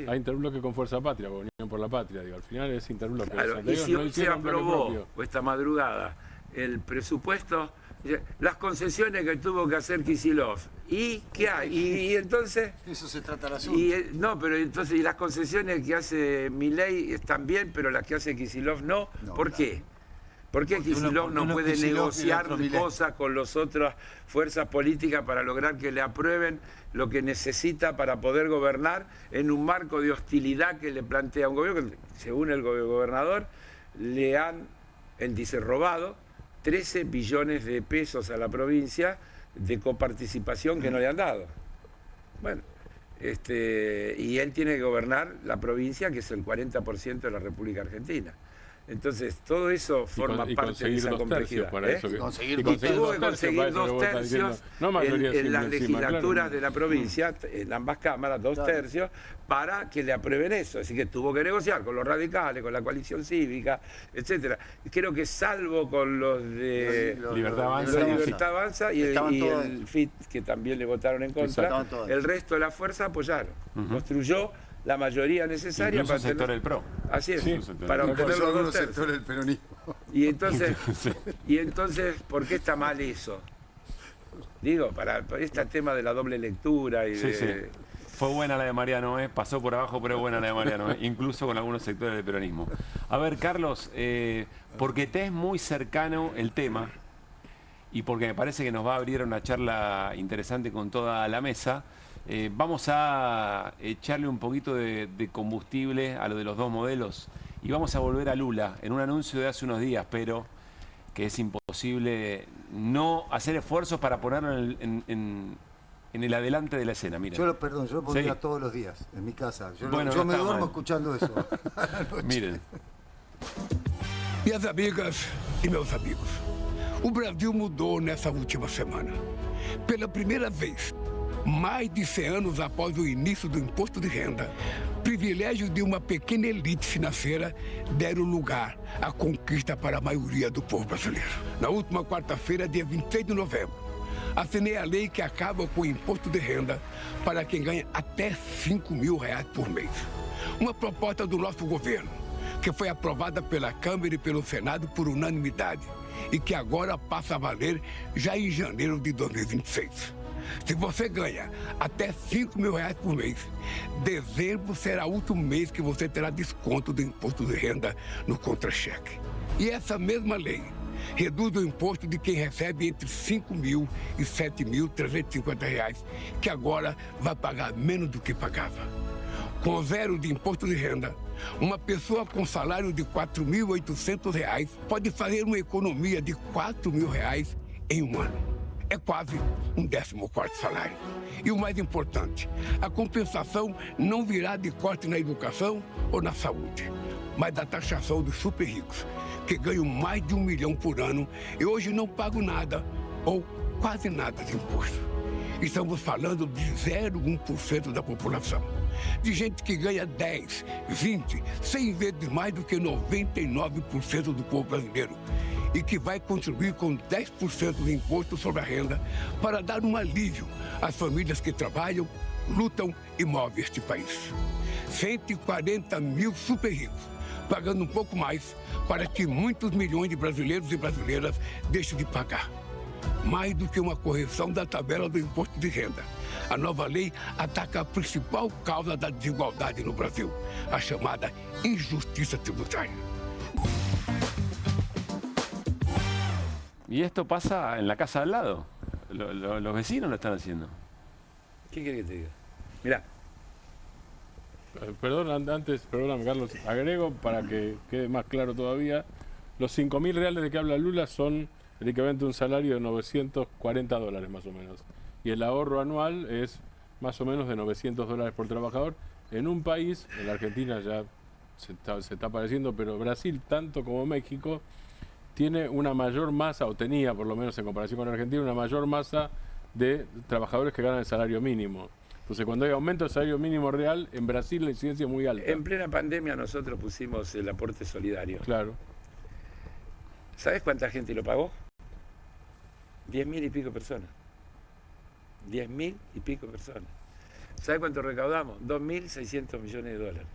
Hay interbloque con Fuerza Patria, con Unión por la Patria, al final es interbloque. Claro, y si hoy se aprobó, esta madrugada, el presupuesto, las concesiones que tuvo que hacer Kicillof, ¿y qué hay? Y entonces... Eso se trata el asunto. No, pero entonces, y las concesiones que hace Milei están bien, pero las que hace Kicillof no. ¿Por qué? ¿Por qué Kicillof no puede negociar cosas con las otras fuerzas políticas para lograr que le aprueben lo que necesita para poder gobernar en un marco de hostilidad que le plantea un gobierno que, según el gobernador, le han, él dice, robado 13 billones de pesos a la provincia de coparticipación que no le han dado? Bueno, y él tiene que gobernar la provincia, que es el 40% de la República Argentina. Entonces, todo eso forma parte de esa complejidad. Y conseguir dos tercios en las legislaturas de la provincia, en ambas cámaras, 2 tercios, para que le aprueben eso. Así que tuvo que negociar con los radicales, con la coalición cívica, etcétera. Creo que salvo con los de Libertad Avanza y el FIT, que también le votaron en contra, el resto de la fuerza apoyaron. Construyó la mayoría necesaria para el sector del PRO. Así es, para obtener los 2 tercios. Del peronismo. Y entonces, ¿por qué está mal eso? Digo, para este tema de la doble lectura y Fue buena la de Mariano, pasó por abajo, pero buena la de Mariano, incluso con algunos sectores del peronismo. A ver, Carlos, porque te es muy cercano el tema y porque me parece que nos va a abrir una charla interesante con toda la mesa, vamos a echarle un poquito de combustible a lo de los 2 modelos y vamos a volver a Lula en un anuncio de hace unos días, pero que es imposible no hacer esfuerzos para ponerlo en el adelante de la escena. Miren. Yo lo pondría todos los días en mi casa. Yo me duermo escuchando eso. Miren. Minhas amigas e meus amigos, o Brasil mudou nessa última semana. Pela primeira vez, mais de 100 anos após o início do imposto de renda, privilégios de uma pequena elite financeira deram lugar à conquista para a maioria do povo brasileiro. Na última quarta-feira, dia 26 de novembro, assinei a lei que acaba com o imposto de renda para quem ganha até R$5.000 por mês. Uma proposta do nosso governo, que foi aprovada pela Câmara e pelo Senado por unanimidade e que agora passa a valer já em janeiro de 2026. Se você ganha até R$5.000 por mês, dezembro será o último mês que você terá desconto do imposto de renda no contra-cheque. E essa mesma lei reduz o imposto de quem recebe entre R$5.000 e R$7.350, que agora vai pagar menos do que pagava. Com 0 de imposto de renda, uma pessoa com salário de R$4.800 pode fazer uma economia de R$4.000 em um ano. É quase um 14º salário. E o mais importante, a compensação não virá de corte na educação ou na saúde, mas da taxação dos super ricos, que ganham mais de R$1 milhão por ano e hoje não pagam nada ou quase nada de imposto. Estamos falando de 0,1% da população. De gente que ganha 10, 20, 100 vezes mais do que 99% do povo brasileiro. E que vai contribuir com 10% do imposto sobre a renda para dar um alívio às famílias que trabalham, lutam e movem este país. 140 mil super ricos, pagando um pouco mais para que muitos milhões de brasileiros e brasileiras deixem de pagar. Mais do que uma correção da tabela do imposto de renda, a nova lei ataca a principal causa da desigualdade no Brasil, a chamada injustiça tributária. Y esto pasa en la casa al lado. Los vecinos lo están haciendo. ¿Qué querés que te diga? Mirá. Perdóname, Carlos, agrego para que quede más claro todavía, los 5.000 reales de que habla Lula son el equivalente a un salario de $940 más o menos. Y el ahorro anual es más o menos de $900 por trabajador. En un país, en la Argentina ya se está apareciendo, pero Brasil, tanto como México, tiene una mayor masa, o tenía por lo menos en comparación con Argentina, una mayor masa de trabajadores que ganan el salario mínimo. Entonces, cuando hay aumento del salario mínimo real, en Brasil la incidencia es muy alta. En plena pandemia nosotros pusimos el aporte solidario. Claro. ¿Sabes cuánta gente lo pagó? 10.000 y pico personas. 10.000 y pico personas. ¿Sabes cuánto recaudamos? 2.600 millones de dólares.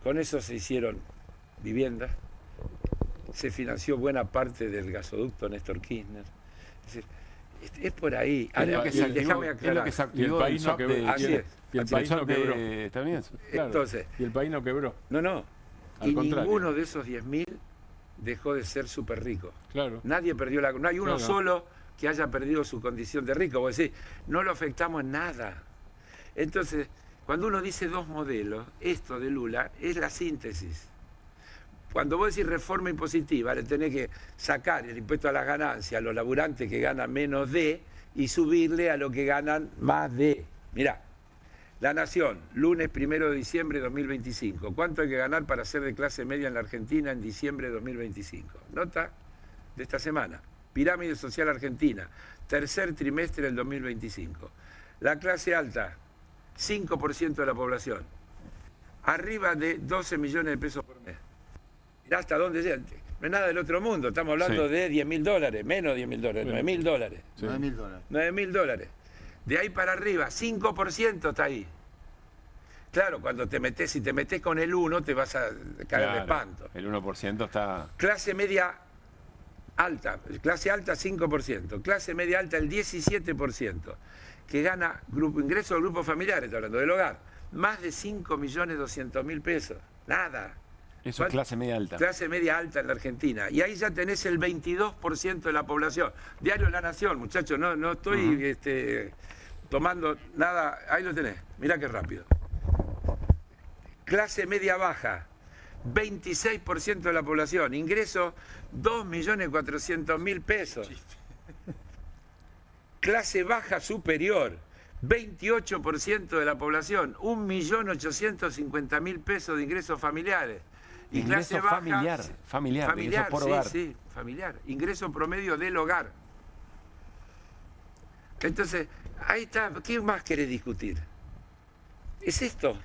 Con eso se hicieron viviendas, se financió buena parte del gasoducto Néstor Kirchner. Es decir, es por ahí. Déjame aclarar. Es lo que se activó el país no quebró. Así es. Y el país no quebró. Claro. Entonces, y el país no quebró. No. Al y contrario. ninguno de esos 10.000 dejó de ser súper rico. Claro. Nadie perdió la... No hay uno solo que haya perdido su condición de rico. Vos decís, no lo afectamos en nada. Entonces, cuando uno dice 2 modelos, esto de Lula es la síntesis. Cuando vos decís reforma impositiva, le tenés que sacar el impuesto a las ganancias a los laburantes que ganan menos de y subirle a los que ganan más de. Mirá, La Nación, lunes 1 de diciembre de 2025. ¿Cuánto hay que ganar para ser de clase media en la Argentina en diciembre de 2025? Nota de esta semana. Pirámide social argentina, tercer trimestre del 2025. La clase alta, 5% de la población. Arriba de 12 millones de pesos por mes. Mirá hasta dónde llega. No es nada del otro mundo. Estamos hablando de $10.000, menos $10.000, $9.000. Sí. $9.000. $9.000. De ahí para arriba, 5% está ahí. Claro, cuando si te metes con el 1, te vas a caer de espanto. El 1% está... Clase media alta, clase alta 5%, clase media alta el 17%, que gana ingreso del grupo familiar, estoy hablando del hogar, más de 5.200.000 pesos. Nada. Eso es clase media alta. Clase media alta en la Argentina. Y ahí ya tenés el 22% de la población. Diario La Nación, muchachos, no estoy tomando nada. Ahí lo tenés. Mirá qué rápido. Clase media baja, 26% de la población. Ingreso, 2.400.000 pesos. Clase baja superior, 28% de la población. 1.850.000 pesos de ingresos familiares. Y ingreso clase baja, familiar, ingreso por hogar. Sí, familiar. Ingreso promedio del hogar. Entonces, ahí está. ¿Qué más querés discutir? Es esto.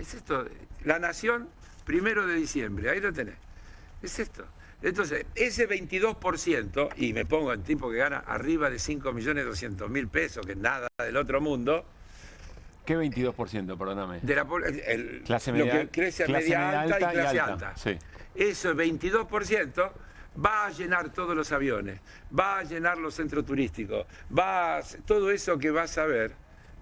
Es esto. La Nación, 1 de diciembre. Ahí lo tenés. Es esto. Entonces, ese 22%, y me pongo en tipo que gana arriba de 5.200.000 pesos, que es nada del otro mundo. ¿Qué 22%? Perdóname. De la clase media, lo que crece media alta y clase alta. Sí. Eso, 22%, va a llenar todos los aviones, va a llenar los centros turísticos, todo eso que vas a ver,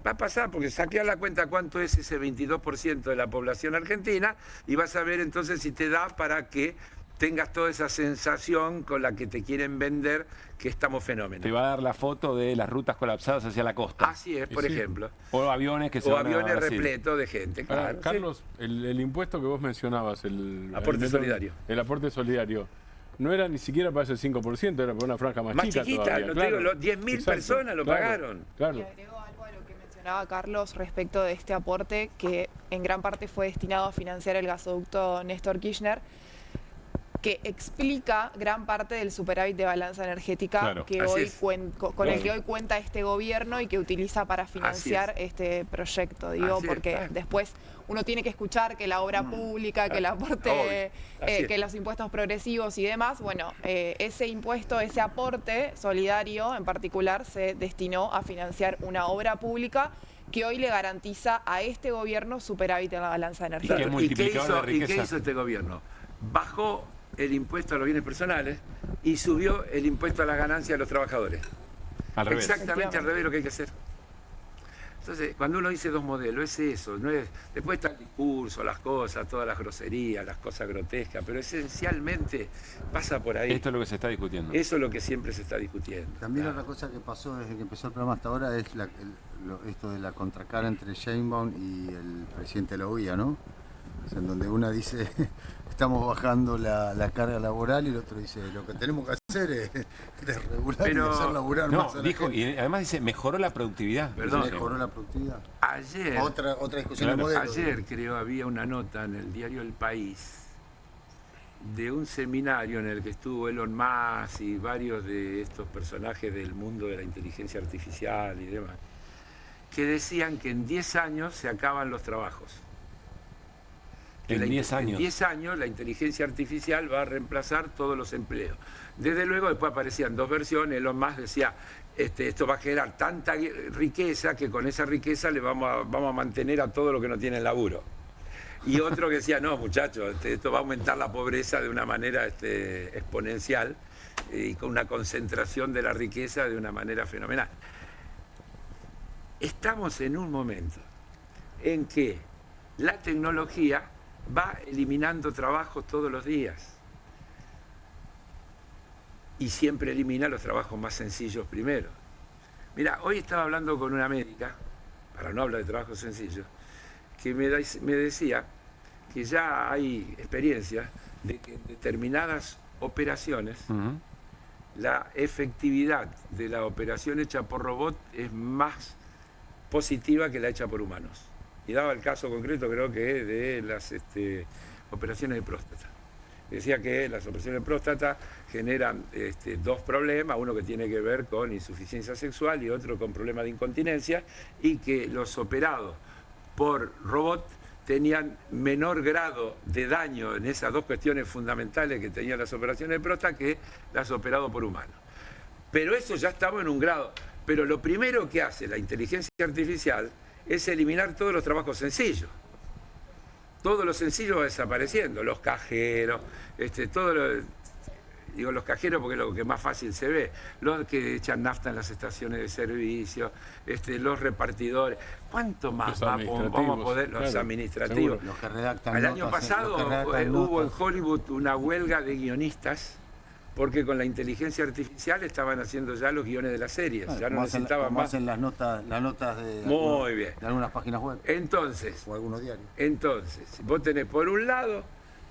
va a pasar, porque saqué a la cuenta cuánto es ese 22% de la población argentina y vas a ver entonces si te da para que tengas toda esa sensación con la que te quieren vender que estamos fenómenos. Te va a dar la foto de las rutas colapsadas hacia la costa. Así es, por ejemplo. O aviones que se van a Brasil. repletos de gente, claro. Carlos, el impuesto que vos mencionabas, el aporte solidario. El aporte solidario, no era ni siquiera para ese 5%, era para una franja más chica todavía. Lo claro. Digo, 10.000 personas lo pagaron. Claro. Y agrego algo a lo que mencionaba Carlos respecto de este aporte que en gran parte fue destinado a financiar el gasoducto Néstor Kirchner, que explica gran parte del superávit de balanza energética que hoy con el que hoy cuenta este gobierno y que utiliza para financiar este proyecto. Digo, porque después uno tiene que escuchar que la obra pública, que el aporte, que los impuestos progresivos y demás. Bueno, ese impuesto, ese aporte solidario en particular se destinó a financiar una obra pública que hoy le garantiza a este gobierno superávit en la balanza energética. ¿Y qué hizo este gobierno? Bajó el impuesto a los bienes personales y subió el impuesto a las ganancias de los trabajadores. Al revés. Exactamente al revés de lo que hay que hacer. Entonces, cuando uno dice dos modelos, es eso. No es, después está el discurso, las cosas, todas las groserías, las cosas grotescas, pero esencialmente pasa por ahí. Esto es lo que se está discutiendo. Eso es lo que siempre se está discutiendo. También otra cosa que pasó desde que empezó el programa hasta ahora es esto de la contracara entre Sheinbaum y el presidente de la OIA, ¿no? O sea, en donde una dice estamos bajando la carga laboral y el otro dice lo que tenemos que hacer es desregular y hacer laburar más a la gente. Y además dice mejoró la productividad. Perdón, mejoró la productividad. Ayer, otra discusión de modelo. Ayer creo había una nota en el diario El País de un seminario en el que estuvo Elon Musk y varios de estos personajes del mundo de la inteligencia artificial y demás, que decían que en 10 años se acaban los trabajos. En 10 años. En 10 años la inteligencia artificial va a reemplazar todos los empleos. Desde luego después aparecían dos versiones. Elon Musk decía, esto va a generar tanta riqueza que con esa riqueza le vamos a mantener a todo lo que no tiene laburo. Y otro que decía, no muchachos, esto va a aumentar la pobreza de una manera exponencial y con una concentración de la riqueza de una manera fenomenal. Estamos en un momento en que la tecnología va eliminando trabajos todos los días y siempre elimina los trabajos más sencillos primero. Mira, hoy estaba hablando con una médica, para no hablar de trabajos sencillos, que me decía que ya hay experiencias de que en determinadas operaciones la efectividad de la operación hecha por robot es más positiva que la hecha por humanos. Y daba el caso concreto, creo que de las operaciones de próstata. Decía que las operaciones de próstata generan dos problemas, uno que tiene que ver con insuficiencia sexual y otro con problemas de incontinencia, y que los operados por robot tenían menor grado de daño en esas dos cuestiones fundamentales que tenían las operaciones de próstata que las operadas por humanos. Pero eso ya estamos en un grado. Pero lo primero que hace la inteligencia artificial es eliminar todos los trabajos sencillos. Todo lo sencillo va desapareciendo, los cajeros, digo los cajeros porque es lo que más fácil se ve, los que echan nafta en las estaciones de servicio, los repartidores. ¿Cuánto más vamos a poder? Los administrativos. Los que redactan El notas, año pasado hubo en Hollywood una huelga de guionistas porque con la inteligencia artificial estaban haciendo ya los guiones de las series, ya no necesitaban más. Hacen las notas de, muy bien, de algunas páginas web. Entonces, o algunos diarios. Entonces, vos tenés por un lado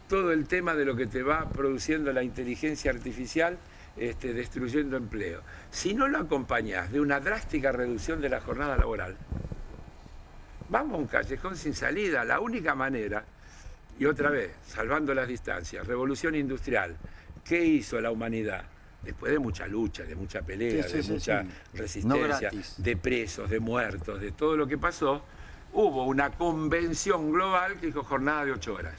todo el tema de lo que te va produciendo la inteligencia artificial, destruyendo empleo. Si no lo acompañás de una drástica reducción de la jornada laboral, vamos a un callejón sin salida. La única manera, y otra vez, salvando las distancias, revolución industrial, ¿qué hizo la humanidad? Después de mucha lucha, de mucha pelea, de mucha resistencia, de presos, de muertos, de todo lo que pasó, hubo una convención global que dijo jornada de 8 horas.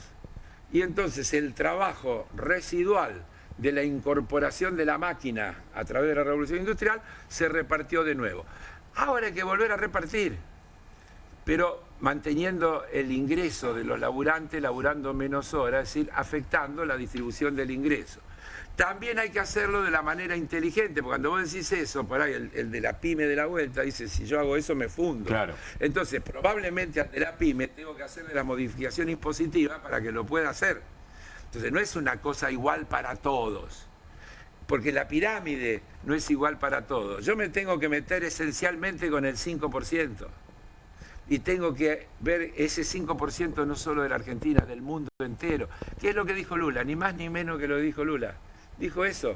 Y entonces el trabajo residual de la incorporación de la máquina a través de la revolución industrial se repartió de nuevo. Ahora hay que volver a repartir, pero manteniendo el ingreso de los laburantes, laburando menos horas, es decir, afectando la distribución del ingreso. También hay que hacerlo de la manera inteligente, porque cuando vos decís eso, por ahí el de la pyme de la vuelta dice, si yo hago eso me fundo. Claro. Entonces, probablemente al de la pyme tengo que hacerle la modificación impositiva para que lo pueda hacer. Entonces, no es una cosa igual para todos, porque la pirámide no es igual para todos. Yo me tengo que meter esencialmente con el 5%. Y tengo que ver ese 5% no solo de la Argentina, del mundo entero. ¿Qué es lo que dijo Lula? Ni más ni menos que lo dijo Lula. Dijo eso.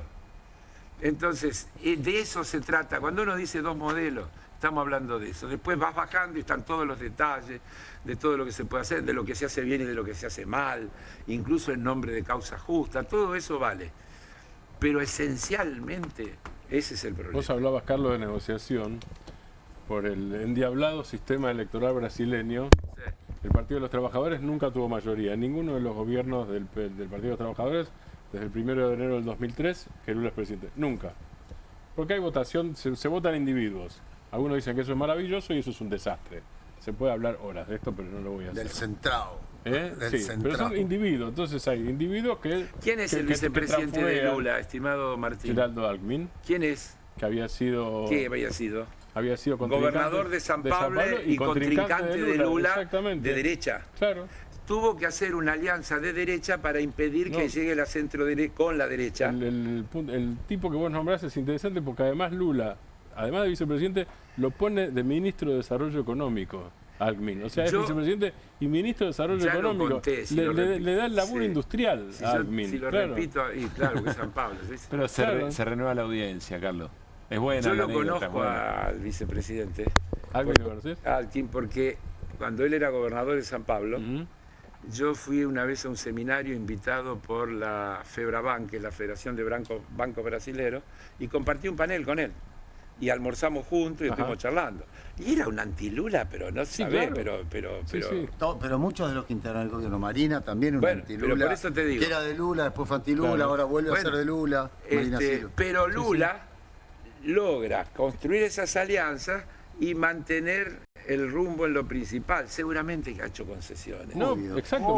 Entonces, de eso se trata. Cuando uno dice 2 modelos, estamos hablando de eso. Después vas bajando y están todos los detalles de todo lo que se puede hacer, de lo que se hace bien y de lo que se hace mal, incluso en nombre de causa justa. Todo eso vale. Pero esencialmente, ese es el problema. Vos hablabas, Carlos, de negociación por el endiablado sistema electoral brasileño. Sí. El Partido de los Trabajadores nunca tuvo mayoría. Ninguno de los gobiernos del Partido de los Trabajadores, desde el 1 de enero del 2003, que Lula es presidente. Nunca. Porque hay votación, se votan individuos. Algunos dicen que eso es maravilloso y eso es un desastre. Se puede hablar horas de esto, pero no lo voy a hacer. Del centrado. Sí, pero son individuos. Entonces hay individuos que... ¿Quién es el vicepresidente de Lula, estimado Martín? Geraldo Alckmin. ¿Quién es? Que había sido... ¿Qué había sido? Había sido gobernador de San Pablo y contrincante de Lula de derecha. Claro. Tuvo que hacer una alianza de derecha para impedir que llegue la centro derecha con la derecha. El tipo que vos nombrás es interesante porque además Lula, además de vicepresidente, lo pone de ministro de Desarrollo Económico. Alckmin. O sea, es vicepresidente y ministro de Desarrollo Económico. Le da el laburo industrial a Alckmin. Si lo repito, y claro, que es San Pablo. Pero se renueva la audiencia, Carlos. Es buena. Yo lo conozco al vicepresidente. ¿Alckmin lo conoces? Alckmin, porque cuando él era gobernador de San Pablo, yo fui una vez a un seminario invitado por la FEBRABAN, que es la Federación de Bancos Brasileros, y compartí un panel con él. Y almorzamos juntos y estuvimos charlando. Y era un antilula, pero no sabés, claro. Pero muchos de los que integran el gobierno, Marina también un antilula. Pero por eso te digo. Que era de Lula, después fue antilula, claro. Ahora vuelve a ser de Lula. Pero Lula logra construir esas alianzas y mantener el rumbo en lo principal. Seguramente que ha hecho concesiones.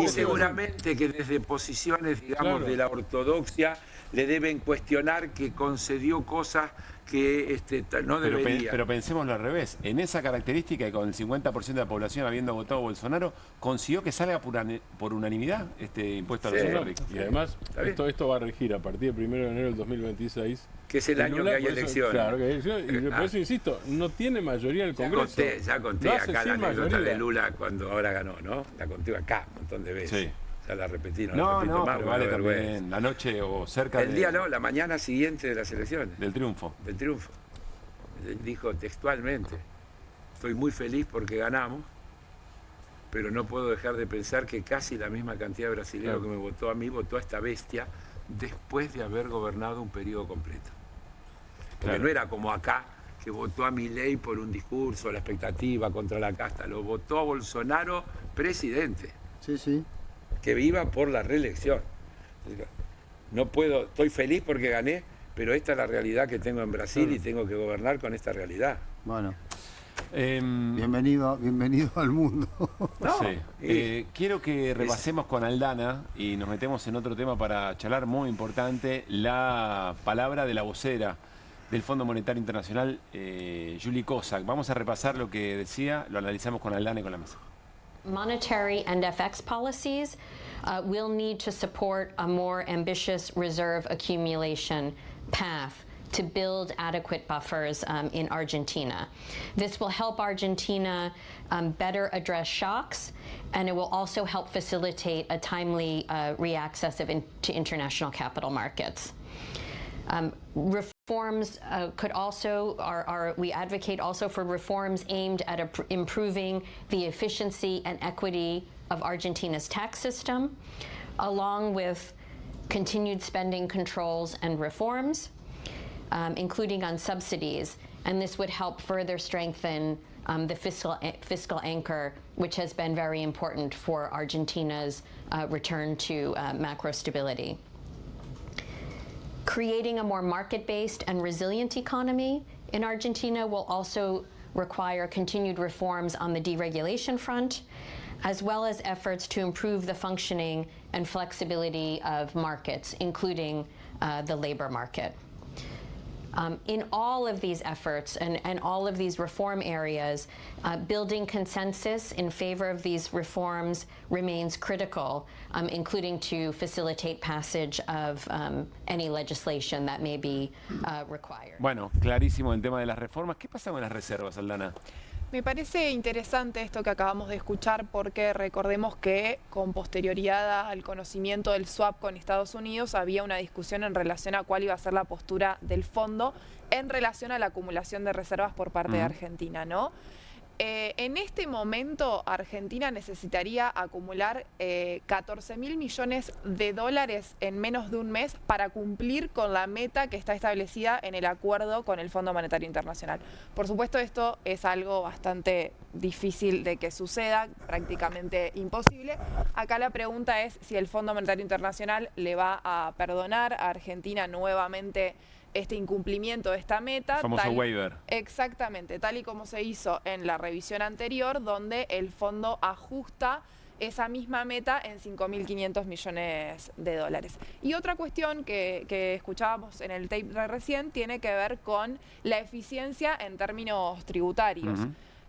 Y seguramente que desde posiciones, digamos, de la ortodoxia le deben cuestionar que concedió cosas que no debería. Pero pensémoslo al revés. En esa característica, y con el 50% de la población habiendo votado Bolsonaro, consiguió que salga por unanimidad este impuesto a los ricos. Y además, esto va a regir a partir del 1 de enero del 2026. Que es el año que hay elecciones. Claro, que hay elecciones. Y por eso insisto, no tiene mayoría en el Congreso. Ya conté acá la anécdota de Lula cuando ahora ganó, ¿no? La conté acá un montón de veces. Sí. Ya la repetí, no la repito más. Vale también la noche o cerca el día no, la mañana siguiente de las elecciones. Del triunfo. Del triunfo. Él dijo textualmente, estoy muy feliz porque ganamos, pero no puedo dejar de pensar que casi la misma cantidad de brasileños que me votó a mí, votó a esta bestia después de haber gobernado un periodo completo. Porque no era como acá, que votó a Milei por un discurso, la expectativa contra la casta, lo votó a Bolsonaro presidente. Sí, sí. Que viva por la reelección. No puedo, estoy feliz porque gané, pero esta es la realidad que tengo en Brasil y tengo que gobernar con esta realidad. Bueno. Bienvenido al mundo. No, sí. Quiero que repasemos con Aldana y nos metemos en otro tema para charlar muy importante, la palabra de la vocera del Fondo Monetario Internacional, Julie Kozak. Vamos a repasar lo que decía, lo analizamos con Aldana y con la mesa. Monetary and FX policies will need to support a more ambitious reserve accumulation path to build adequate buffers in Argentina. This will help Argentina better address shocks, and it will also help facilitate a timely reaccess to international capital markets. Reforms could also, we advocate also for reforms aimed at improving the efficiency and equity of Argentina's tax system, along with continued spending controls and reforms, including on subsidies. And this would help further strengthen the fiscal anchor, which has been very important for Argentina's return to macro stability. Creating a more market-based and resilient economy in Argentina will also require continued reforms on the deregulation front, as well as efforts to improve the functioning and flexibility of markets, including the labor market. In all of these efforts and all of these reform areas, building consensus in favor of these reforms remains critical, including to facilitate passage of any legislation that may be required. Bueno, clarísimo el tema de las reformas. ¿Qué pasa con las reservas, Aldana? Me parece interesante esto que acabamos de escuchar porque recordemos que con posterioridad al conocimiento del swap con Estados Unidos había una discusión en relación a cuál iba a ser la postura del fondo en relación a la acumulación de reservas por parte de Argentina, ¿no? En este momento Argentina necesitaría acumular 14.000 millones de dólares en menos de un mes para cumplir con la meta que está establecida en el acuerdo con el Fondo Monetario Internacional. Por supuesto, esto es algo bastante difícil de que suceda, prácticamente imposible. Acá la pregunta es si el Fondo Monetario Internacional le va a perdonar a Argentina nuevamente este incumplimiento de esta meta. Famoso waiver. Exactamente, tal y como se hizo en la revisión anterior, donde el fondo ajusta esa misma meta en 5.500 millones de dólares. Y otra cuestión que escuchábamos en el tape de recién tiene que ver con la eficiencia en términos tributarios.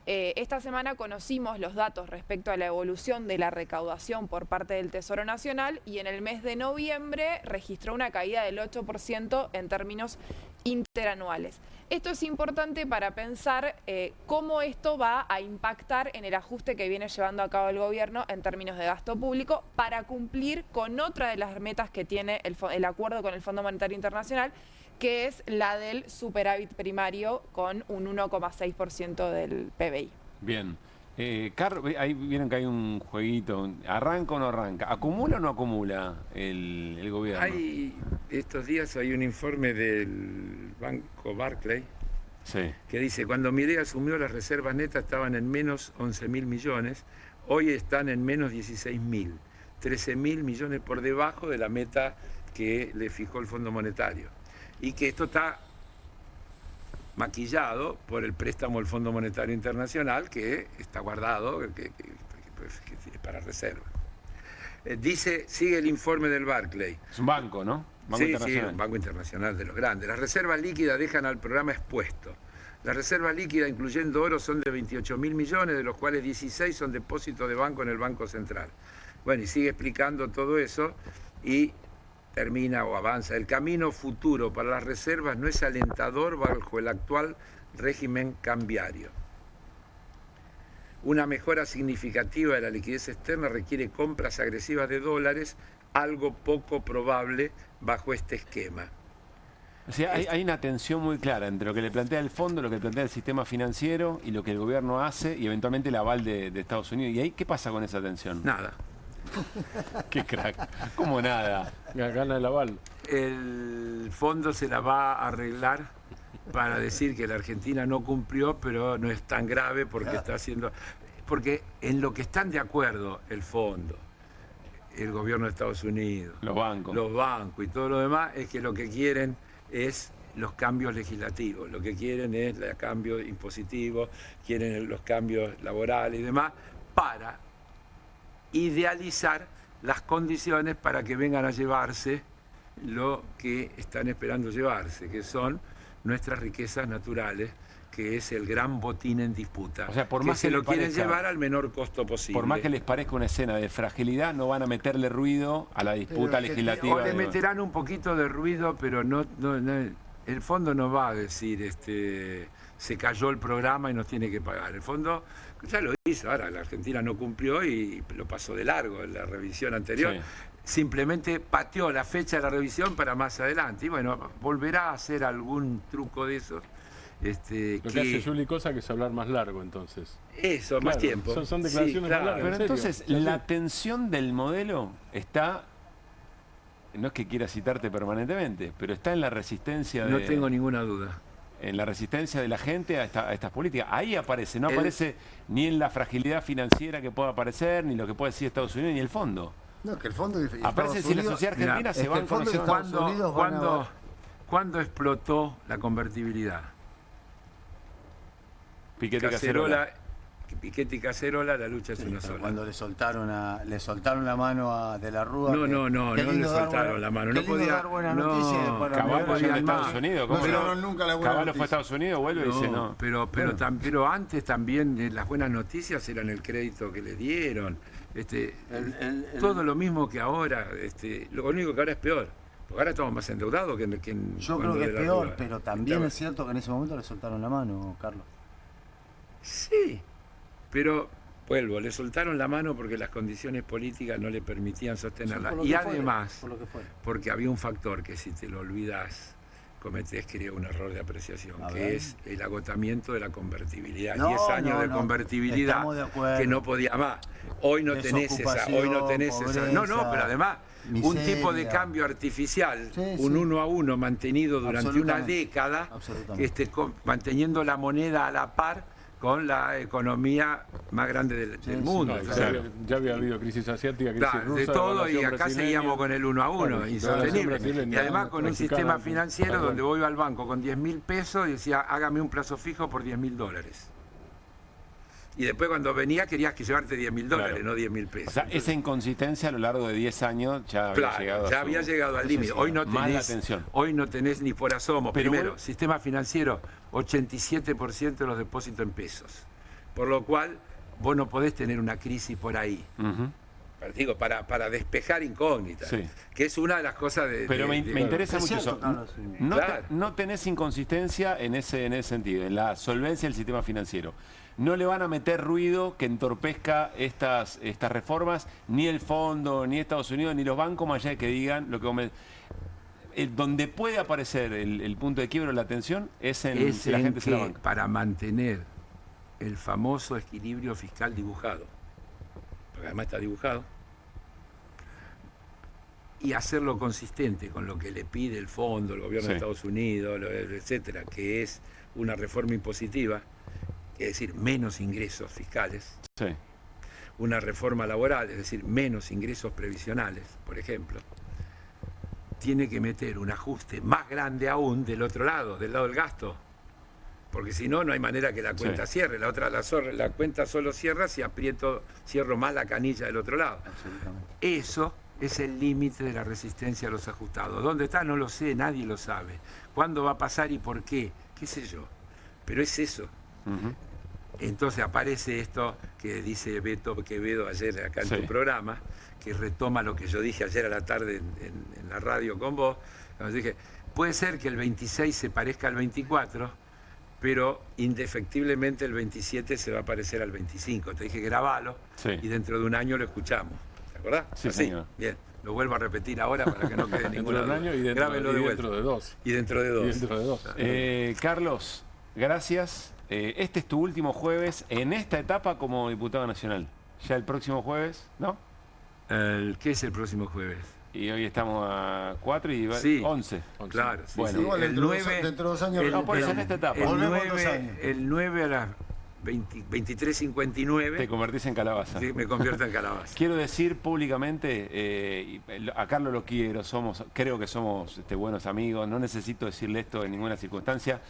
Esta semana conocimos los datos respecto a la evolución de la recaudación por parte del Tesoro Nacional y en el mes de noviembre registró una caída del 8% en términos interanuales. Esto es importante para pensar cómo esto va a impactar en el ajuste que viene llevando a cabo el gobierno en términos de gasto público para cumplir con otra de las metas que tiene el acuerdo con el Fondo Monetario Internacional, que es la del superávit primario con un 1,6% del PBI. Bien. Carlos, ahí vieron que hay un jueguito. ¿Arranca o no arranca? ¿Acumula o no acumula el gobierno? Estos días hay un informe del banco Barclays que dice, cuando Milei asumió, las reservas netas estaban en menos 11.000 millones, hoy están en menos 16.000, 13.000 millones por debajo de la meta que le fijó el Fondo Monetario. Y que esto está maquillado por el préstamo del Fondo Monetario Internacional, que está guardado, que es para reserva. Sigue el informe del Barclays. Es un banco, ¿no? Banco internacional. Sí, un banco internacional de los grandes. Las reservas líquidas dejan al programa expuesto. Las reservas líquidas, incluyendo oro, son de 28.000 millones, de los cuales 16 son depósitos de banco en el Banco Central. Bueno, y sigue explicando todo eso y termina o avanza. El camino futuro para las reservas no es alentador bajo el actual régimen cambiario. Una mejora significativa de la liquidez externa requiere compras agresivas de dólares, algo poco probable bajo este esquema. O sea, hay una tensión muy clara entre lo que le plantea el fondo, lo que le plantea el sistema financiero y lo que el gobierno hace y eventualmente el aval de Estados Unidos. ¿Y ahí qué pasa con esa tensión? Nada. Qué crack. ¿Cómo nada? Gana el aval. El fondo se la va a arreglar para decir que la Argentina no cumplió, pero no es tan grave porque está haciendo... Porque en lo que están de acuerdo el fondo, el gobierno de Estados Unidos, los bancos y todo lo demás, es que lo que quieren es los cambios legislativos, lo que quieren es el cambio impositivo, quieren los cambios laborales y demás, para idealizar las condiciones para que vengan a llevarse lo que están esperando llevarse, que son nuestras riquezas naturales, que es el gran botín en disputa. O sea, por más que se lo quieren parezca, llevar al menor costo posible. Por más que les parezca una escena de fragilidad, no van a meterle ruido a la disputa legislativa. O le meterán un poquito de ruido, pero no, el fondo no va a decir se cayó el programa y nos tiene que pagar. El fondo ya lo hizo, ahora la Argentina no cumplió y lo pasó de largo en la revisión anterior. Sí. Simplemente pateó la fecha de la revisión para más adelante. Y bueno, volverá a hacer algún truco de esos. Lo que hace Juli Cosa que es hablar más largo, entonces. Eso, claro, más tiempo. Son declaraciones más largas. Pero entonces, la tensión del modelo está, no es que quiera citarte permanentemente, pero está en la resistencia de... No tengo ninguna duda. En la resistencia de la gente a estas políticas. Ahí aparece, no aparece ni en la fragilidad financiera que pueda aparecer, ni lo que puede decir Estados Unidos, ni el fondo. No, que el fondo... Aparece si la sociedad argentina se va a conocer. ¿Cuándo explotó la convertibilidad? Piquete Cacerola. Piquete y Cacerola, la lucha es una sola. Cuando le soltaron la mano a De la Rúa. No le soltaron la mano. No podía dar buenas noticias. Caballo fue a Estados Unidos. Caballo fue a Estados Unidos, vuelve y dice no. Pero antes también las buenas noticias eran el crédito que le dieron. Todo lo mismo que ahora. Lo único que ahora es peor. Porque ahora estamos más endeudados que en Yo creo que es peor, pero también es cierto que en ese momento le soltaron la mano, Carlos. Sí, pero vuelvo, le soltaron la mano porque las condiciones políticas no le permitían sostenerla. Y además, porque había un factor que si te lo olvidas, cometés, creo, un error de apreciación, que es el agotamiento de la convertibilidad. 10 años de convertibilidad que no podía más. Hoy no tenés esa. No, pero además... Un tipo de cambio artificial, un 1 a 1 mantenido durante una década, manteniendo la moneda a la par con la economía más grande del mundo. Ya había habido crisis asiática, crisis rusa, de todo, y acá seguíamos con el 1 a 1, insostenible. Y además con un sistema financiero donde voy al banco con 10.000 pesos y decía, hágame un plazo fijo por $10.000. Y después cuando venía querías que llevarte $10.000, no 10.000 pesos. O sea, esa inconsistencia a lo largo de 10 años ya había llegado al límite. Hoy no tenés ni por asomo. Primero, sistema financiero, 87% de los depósitos en pesos. Por lo cual, vos no podés tener una crisis por ahí. Digo, para despejar incógnitas, que es una de las cosas de... Pero me interesa mucho eso. No tenés inconsistencia en ese sentido, en la solvencia del sistema financiero. No le van a meter ruido que entorpezca estas reformas, ni el fondo, ni Estados Unidos, ni los bancos, más allá de que digan lo que donde puede aparecer el punto de quiebro, la tensión, es en que la gente se la banca. Para mantener el famoso equilibrio fiscal dibujado, porque además está dibujado, y hacerlo consistente con lo que le pide el fondo, el gobierno de Estados Unidos, etcétera, que es una reforma impositiva, es decir, menos ingresos fiscales, una reforma laboral, es decir, menos ingresos previsionales, por ejemplo, tiene que meter un ajuste más grande aún del otro lado, del lado del gasto, porque si no, no hay manera que la cuenta cierre. La cuenta solo cierra si cierro más la canilla del otro lado. Eso es el límite de la resistencia a los ajustados. ¿Dónde está? No lo sé, nadie lo sabe. ¿Cuándo va a pasar y por qué? ¿Qué sé yo? Pero es eso. Entonces aparece esto que dice Beto Quevedo ayer acá en tu programa, que retoma lo que yo dije ayer a la tarde en la radio con vos, cuando dije, puede ser que el 26 se parezca al 24, pero indefectiblemente el 27 se va a parecer al 25. Te dije grabalo y dentro de un año lo escuchamos. ¿Te acordás? Sí, señor. Bien. Lo vuelvo a repetir ahora para que no quede ninguna duda. Dentro de un año y dentro de dos. Y dentro de dos. Carlos, gracias. Este es tu último jueves en esta etapa como diputado nacional. Ya el próximo jueves, ¿no? ¿Qué es el próximo jueves? Y hoy estamos a 4 y 11. Claro, sí. Bueno, Igual el 9, dentro de 2 años. No, por eso en esta etapa. El 9 a las 23:59. Te convertís en calabaza. Sí, me convierto en calabaza. Quiero decir públicamente, a Carlos lo quiero, creo que somos buenos amigos, no necesito decirle esto en ninguna circunstancia,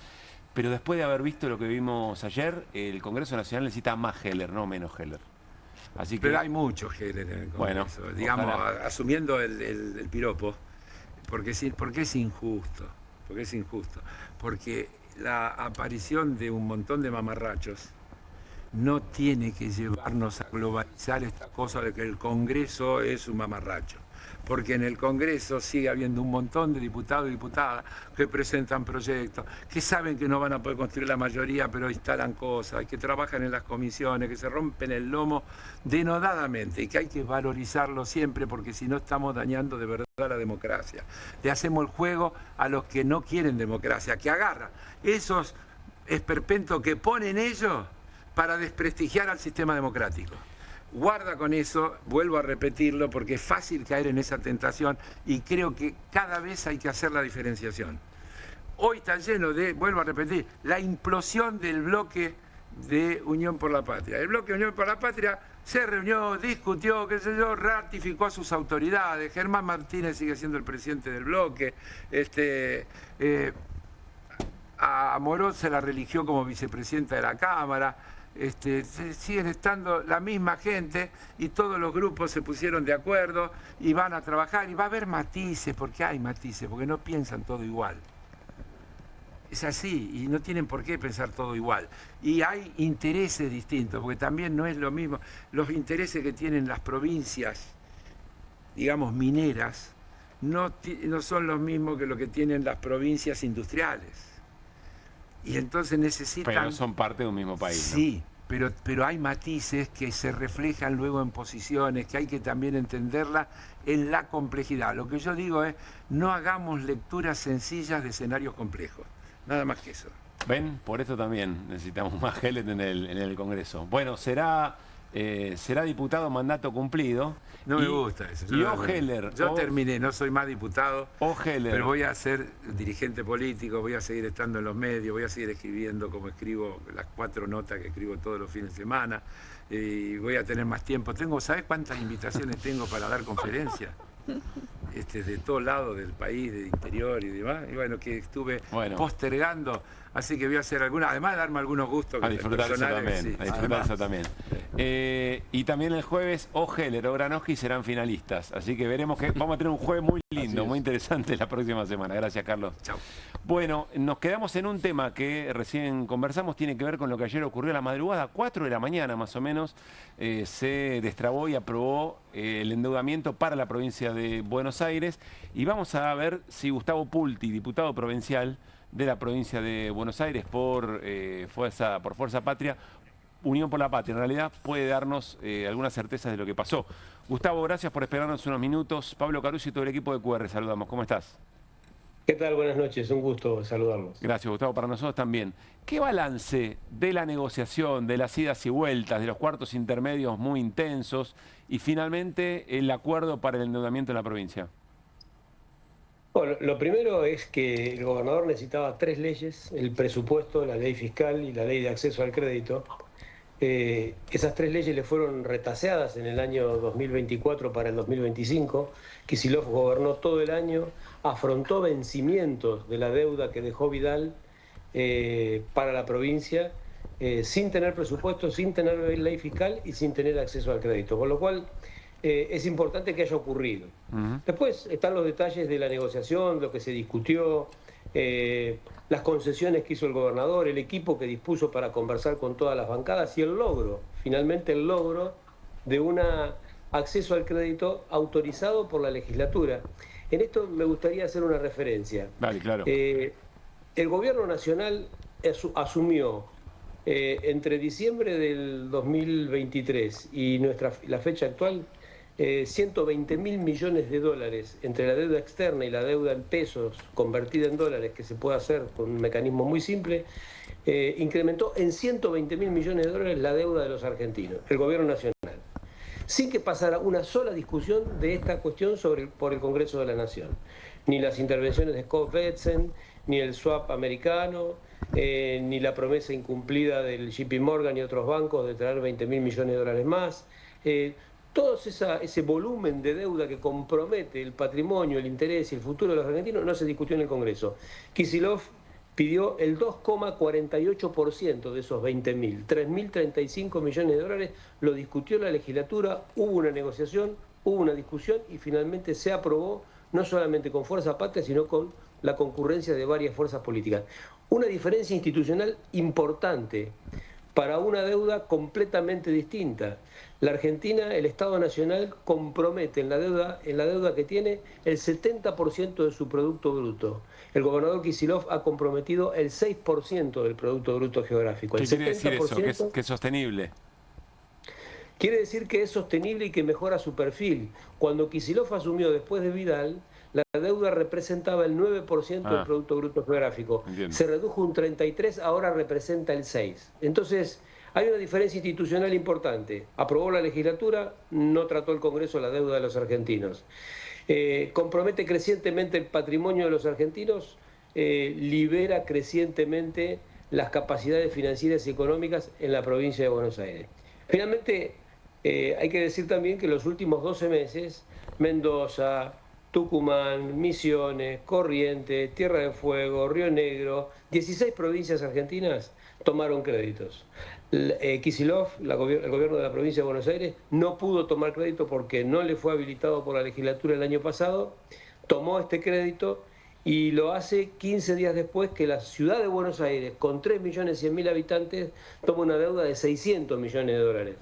pero después de haber visto lo que vimos ayer, el Congreso Nacional necesita más Heller, no menos Heller. Así que, pero hay mucho Heller en el Congreso, bueno, digamos, asumiendo el piropo, porque es injusto, porque la aparición de un montón de mamarrachos no tiene que llevarnos a globalizar esta cosa de que el Congreso es un mamarracho. Porque en el Congreso sigue habiendo un montón de diputados y diputadas que presentan proyectos, que saben que no van a poder construir la mayoría, pero instalan cosas, que trabajan en las comisiones, que se rompen el lomo denodadamente y que hay que valorizarlo siempre porque si no estamos dañando de verdad la democracia. Le hacemos el juego a los que no quieren democracia, que agarran esos esperpentos que ponen ellos para desprestigiar al sistema democrático. Guarda con eso, vuelvo a repetirlo, porque es fácil caer en esa tentación y creo que cada vez hay que hacer la diferenciación. Hoy está lleno de, vuelvo a repetir, la implosión del bloque de Unión por la Patria. El bloque de Unión por la Patria se reunió, discutió, qué sé yo, ratificó a sus autoridades. Germán Martínez sigue siendo el presidente del bloque. A Moró se la religió como vicepresidenta de la Cámara. Siguen estando la misma gente y todos los grupos se pusieron de acuerdo y van a trabajar y va a haber matices, porque hay matices, porque no piensan todo igual. Es así y no tienen por qué pensar todo igual. Y hay intereses distintos, porque también no es lo mismo. Los intereses que tienen las provincias, digamos, mineras, no son los mismos que lo que tienen las provincias industriales. Y entonces necesitan... Pero son parte de un mismo país, sí, ¿no? pero hay matices que se reflejan luego en posiciones, que hay que también entenderla en la complejidad. Lo que yo digo es, no hagamos lecturas sencillas de escenarios complejos. Nada más que eso. ¿Ven? Por eso también necesitamos más Heller en el Congreso. Bueno, será diputado mandato cumplido. No me gusta eso. Heller. Yo terminé, no soy más diputado, Heller. Pero voy a ser dirigente político, voy a seguir estando en los medios, voy a seguir escribiendo como escribo las 4 notas que escribo todos los fines de semana, y voy a tener más tiempo. ¿Sabes cuántas invitaciones tengo para dar conferencias? De todos lados del país, del interior y demás, y bueno, que estuve postergando, así que voy a hacer algunas, además de darme algunos gustos a disfrutar eso también, sí, a disfrutar eso también. Y también el jueves Heller o Granowski serán finalistas, así que veremos que vamos a tener un jueves muy lindo, muy interesante la próxima semana. Gracias, Carlos. Chao. Bueno, nos quedamos en un tema que recién conversamos, tiene que ver con lo que ayer ocurrió a la madrugada, 4 de la mañana más o menos, se destrabó y aprobó el endeudamiento para la provincia de Buenos Aires, y vamos a ver si Gustavo Pulti, diputado provincial de la provincia de Buenos Aires por Fuerza Patria, Unión por la Patria, en realidad puede darnos algunas certezas de lo que pasó. Gustavo, gracias por esperarnos unos minutos. Pablo Caruso y todo el equipo de QR, saludamos. ¿Cómo estás? ¿Qué tal? Buenas noches, un gusto saludarlos. Gracias, Gustavo, para nosotros también. ¿Qué balance de la negociación, de las idas y vueltas, de los cuartos intermedios muy intensos y finalmente el acuerdo para el endeudamiento de la provincia? Bueno, lo primero es que el gobernador necesitaba 3 leyes, el presupuesto, la ley fiscal y la ley de acceso al crédito. Esas 3 leyes le fueron retaseadas en el año 2024 para el 2025. Kicillof gobernó todo el año, afrontó vencimientos de la deuda que dejó Vidal para la provincia, sin tener presupuesto, sin tener ley fiscal y sin tener acceso al crédito, con lo cual es importante que haya ocurrido. Después están los detalles de la negociación, lo que se discutió, las concesiones que hizo el gobernador, el equipo que dispuso para conversar con todas las bancadas y el logro, finalmente el logro de un acceso al crédito autorizado por la legislatura. En esto me gustaría hacer una referencia. Vale, claro. El gobierno nacional asumió entre diciembre del 2023 y la fecha actual 120.000 millones de dólares entre la deuda externa y la deuda en pesos convertida en dólares, que se puede hacer con un mecanismo muy simple, incrementó en 120.000 millones de dólares la deuda de los argentinos, el gobierno nacional, sin que pasara una sola discusión de esta cuestión por el Congreso de la Nación. Ni las intervenciones de Scott Bessent, ni el swap americano, ni la promesa incumplida del JP Morgan y otros bancos de traer 20.000 millones de dólares más. Todo ese volumen de deuda que compromete el patrimonio, el interés y el futuro de los argentinos no se discutió en el Congreso. Kicillof pidió el 2,48% de esos 20.000, 3.035 millones de dólares, lo discutió la legislatura, hubo una negociación, hubo una discusión y finalmente se aprobó, no solamente con Fuerza Patria, sino con la concurrencia de varias fuerzas políticas. Una diferencia institucional importante para una deuda completamente distinta. La Argentina, el Estado Nacional, compromete en la deuda que tiene el 70% de su Producto Bruto. El gobernador Kicillof ha comprometido el 6% del Producto Bruto geográfico. ¿Qué quiere decir eso? ¿Que es sostenible? Quiere decir que es sostenible y que mejora su perfil. Cuando Kicillof asumió después de Vidal, la deuda representaba el 9% del Producto Bruto geográfico. Entiendo. Se redujo un 33%, ahora representa el 6%. Entonces, hay una diferencia institucional importante. Aprobó la legislatura, no trató el Congreso la deuda de los argentinos. Compromete crecientemente el patrimonio de los argentinos, libera crecientemente las capacidades financieras y económicas en la provincia de Buenos Aires. Finalmente, hay que decir también que en los últimos 12 meses, Mendoza, Tucumán, Misiones, Corrientes, Tierra del Fuego, Río Negro, 16 provincias argentinas tomaron créditos. Kicillof, el gobierno de la provincia de Buenos Aires, no pudo tomar crédito porque no le fue habilitado por la legislatura el año pasado, tomó este crédito y lo hace 15 días después que la ciudad de Buenos Aires, con 3.100.000 habitantes, toma una deuda de 600 millones de dólares.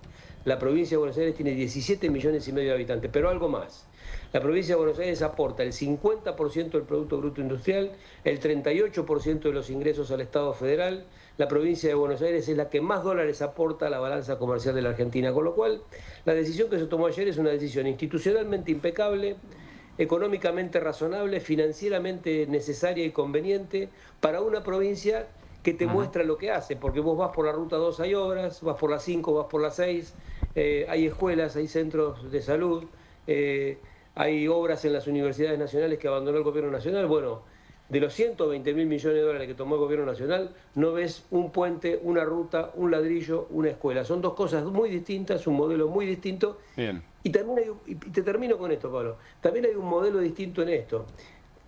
La provincia de Buenos Aires tiene 17,5 millones de habitantes, pero algo más. La provincia de Buenos Aires aporta el 50% del Producto Bruto Industrial, el 38% de los ingresos al Estado Federal. La provincia de Buenos Aires es la que más dólares aporta a la balanza comercial de la Argentina, con lo cual la decisión que se tomó ayer es una decisión institucionalmente impecable, económicamente razonable, financieramente necesaria y conveniente para una provincia que te muestra lo que hace, porque vos vas por la ruta 2, hay obras, vas por la 5, vas por la 6, hay escuelas, hay centros de salud, hay obras en las universidades nacionales que abandonó el gobierno nacional. Bueno, de los 120.000 millones de dólares que tomó el gobierno nacional, no ves un puente, una ruta, un ladrillo, una escuela. Son dos cosas muy distintas, un modelo muy distinto. Bien. Y te termino con esto, Pablo. También hay un modelo distinto en esto.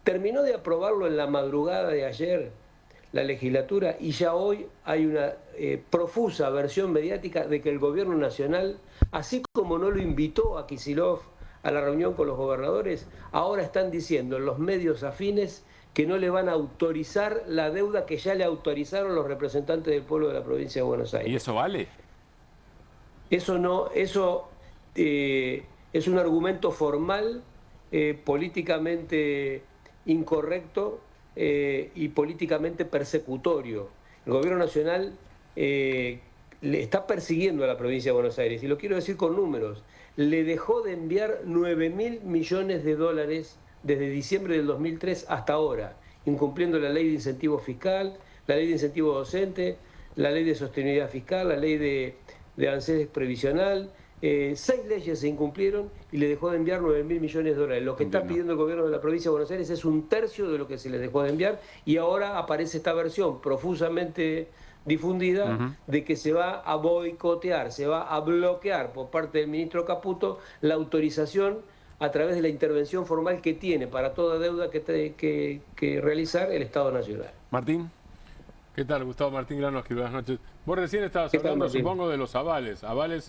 Terminó de aprobarlo en la madrugada de ayer la legislatura y ya hoy hay una profusa versión mediática de que el gobierno nacional, así como no lo invitó a Kicillof a la reunión con los gobernadores, ahora están diciendo en los medios afines que no le van a autorizar la deuda que ya le autorizaron los representantes del pueblo de la provincia de Buenos Aires. ¿Y eso vale? Eso no, eso es un argumento formal, políticamente incorrecto y políticamente persecutorio. El gobierno nacional le está persiguiendo a la provincia de Buenos Aires, y lo quiero decir con números. Le dejó de enviar 9.000 millones de dólares desde diciembre del 2003 hasta ahora, incumpliendo la ley de incentivo fiscal, la ley de incentivo docente, la ley de sostenibilidad fiscal, la ley de arancel previsional. 6 leyes se incumplieron y le dejó de enviar 9.000 millones de dólares. Lo que está pidiendo el gobierno de la provincia de Buenos Aires es un tercio de lo que se les dejó de enviar, y ahora aparece esta versión profusamente difundida de que se va a boicotear, se va a bloquear por parte del ministro Caputo la autorización a través de la intervención formal que tiene para toda deuda que realizar el Estado Nacional. Martín. ¿Qué tal? Gustavo Martín Granoski, buenas noches. Vos recién estabas hablando, supongo, de los avales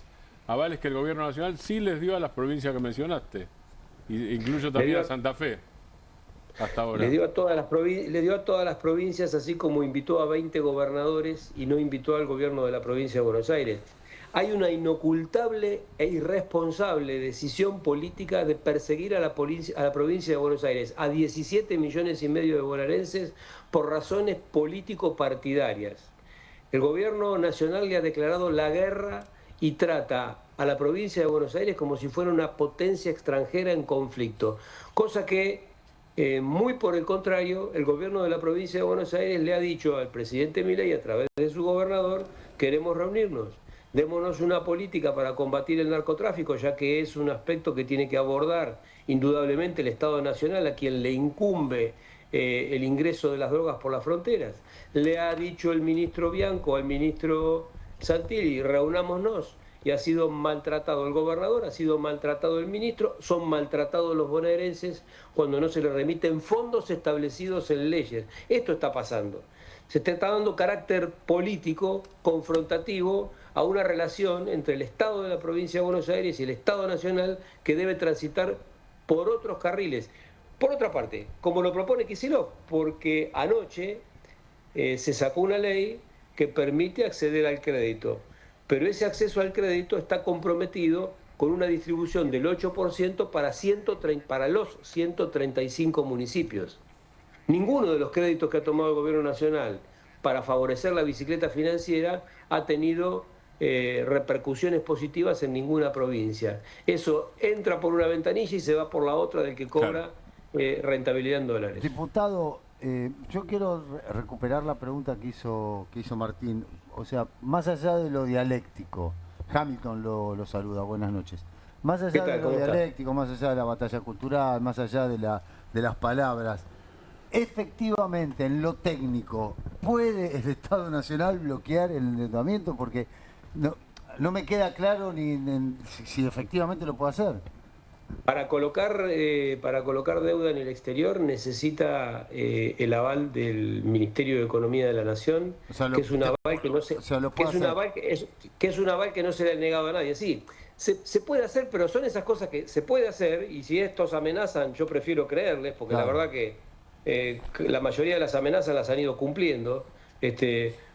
que el gobierno nacional sí les dio a las provincias que mencionaste, incluyo también a Santa Fe, hasta ahora. Le dio a todas las provincias, así como invitó a 20 gobernadores y no invitó al gobierno de la provincia de Buenos Aires. Hay una inocultable e irresponsable decisión política de perseguir a la provincia de Buenos Aires, a 17,5 millones de bonaerenses, por razones político-partidarias. El gobierno nacional le ha declarado la guerra y trata a la provincia de Buenos Aires como si fuera una potencia extranjera en conflicto, cosa que, muy por el contrario, el gobierno de la provincia de Buenos Aires le ha dicho al presidente Milei a través de su gobernador: queremos reunirnos, démonos una política para combatir el narcotráfico, ya que es un aspecto que tiene que abordar indudablemente el Estado Nacional, a quien le incumbe el ingreso de las drogas por las fronteras. Le ha dicho el ministro Bianco al ministro Santilli: reunámonos. Y ha sido maltratado el gobernador, ha sido maltratado el ministro, son maltratados los bonaerenses cuando no se les remiten fondos establecidos en leyes. Esto está pasando. Se está dando carácter político, confrontativo, a una relación entre el Estado de la provincia de Buenos Aires y el Estado Nacional, que debe transitar por otros carriles. Por otra parte, como lo propone Kicillof, porque anoche se sacó una ley que permite acceder al crédito, pero ese acceso al crédito está comprometido con una distribución del 8% para los 135 municipios. Ninguno de los créditos que ha tomado el Gobierno Nacional para favorecer la bicicleta financiera ha tenido repercusiones positivas en ninguna provincia. Eso entra por una ventanilla y se va por la otra del que cobra rentabilidad en dólares. Diputado, yo quiero recuperar la pregunta que hizo Martín. O sea, más allá de lo dialéctico, Hamilton lo saluda, buenas noches. Más allá de lo dialéctico, más allá de la batalla cultural, más allá de las palabras, efectivamente, en lo técnico, ¿puede el Estado Nacional bloquear el endeudamiento? Porque no me queda claro si efectivamente lo puede hacer. Para colocar deuda en el exterior necesita el aval del Ministerio de Economía de la Nación, o sea, que es un aval que no se, que es un aval que no se le ha negado a nadie. Sí, se puede hacer, pero son esas cosas que se puede hacer, y si estos amenazan, yo prefiero creerles, porque la verdad que la mayoría de las amenazas las han ido cumpliendo.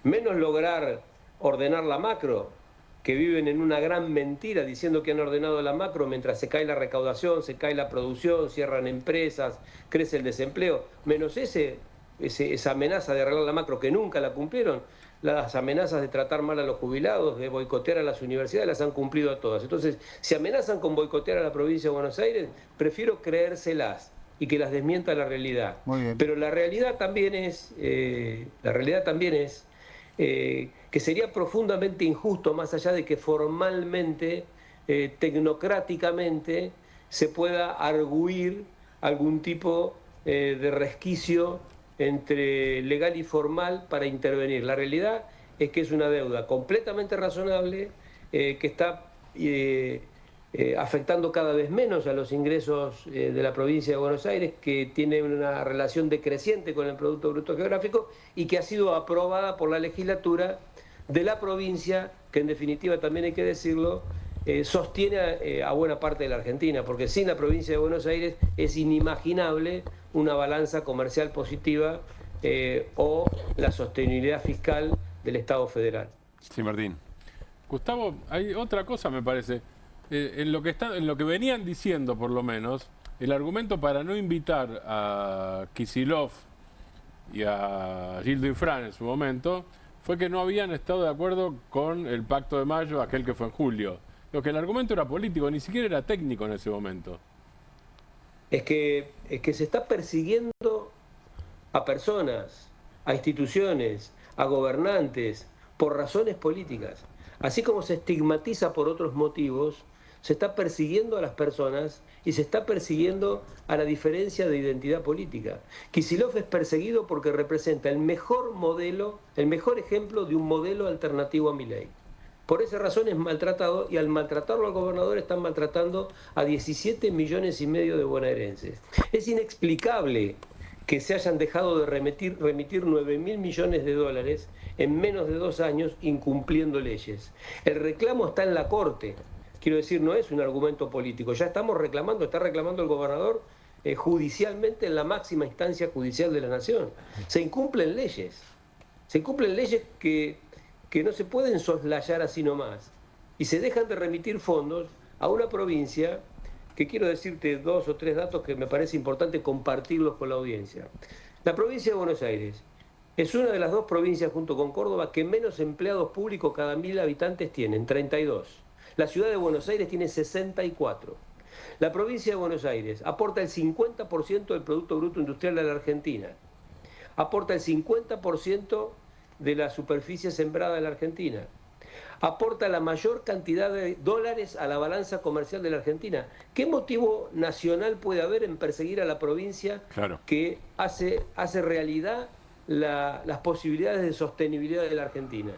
Menos lograr ordenar la macro, que viven en una gran mentira diciendo que han ordenado la macro mientras se cae la recaudación, se cae la producción, cierran empresas, crece el desempleo, menos esa amenaza de arreglar la macro que nunca la cumplieron. Las amenazas de tratar mal a los jubilados, de boicotear a las universidades, las han cumplido a todas. Entonces, si amenazan con boicotear a la provincia de Buenos Aires, prefiero creérselas y que las desmienta la realidad. Pero la realidad también es que sería profundamente injusto, más allá de que formalmente, tecnocráticamente, se pueda arguir algún tipo de resquicio entre legal y formal para intervenir. La realidad es que es una deuda completamente razonable, que está afectando cada vez menos a los ingresos de la provincia de Buenos Aires, que tiene una relación decreciente con el Producto Bruto Geográfico y que ha sido aprobada por la legislatura de la provincia, que en definitiva, también hay que decirlo, sostiene a buena parte de la Argentina, porque sin la provincia de Buenos Aires es inimaginable una balanza comercial positiva o la sostenibilidad fiscal del Estado federal. Sí, Martín. Gustavo, hay otra cosa, me parece. En lo que venían diciendo, por lo menos, el argumento para no invitar a Kicillof y a Gildo Infran en su momento fue que no habían estado de acuerdo con el Pacto de Mayo, aquel que fue en julio. Lo que el argumento era político, ni siquiera era técnico en ese momento. Es que se está persiguiendo a personas, a instituciones, a gobernantes, por razones políticas. Así como se estigmatiza por otros motivos, se está persiguiendo a las personas y se está persiguiendo a la diferencia de identidad política. Kicillof es perseguido porque representa el mejor modelo, el mejor ejemplo de un modelo alternativo a Milei. Por esa razón es maltratado, y al maltratarlo al gobernador están maltratando a 17,5 millones de bonaerenses. Es inexplicable que se hayan dejado de remitir 9.000 millones de dólares en menos de 2 años incumpliendo leyes. El reclamo está en la Corte. Quiero decir, no es un argumento político. Ya está reclamando el gobernador judicialmente en la máxima instancia judicial de la Nación. Se incumplen leyes. Se incumplen leyes que no se pueden soslayar así nomás. Y se dejan de remitir fondos a una provincia que quiero decirte 2 o 3 datos que me parece importante compartirlos con la audiencia. La provincia de Buenos Aires Es una de las 2 provincias junto con Córdoba que menos empleados públicos cada 1000 habitantes tienen, 32. La ciudad de Buenos Aires tiene 64. La provincia de Buenos Aires aporta el 50% del Producto Bruto Industrial de la Argentina. Aporta el 50% de la superficie sembrada de la Argentina. Aporta la mayor cantidad de dólares a la balanza comercial de la Argentina. ¿Qué motivo nacional puede haber en perseguir a la provincia que hace realidad las posibilidades de sostenibilidad de la Argentina?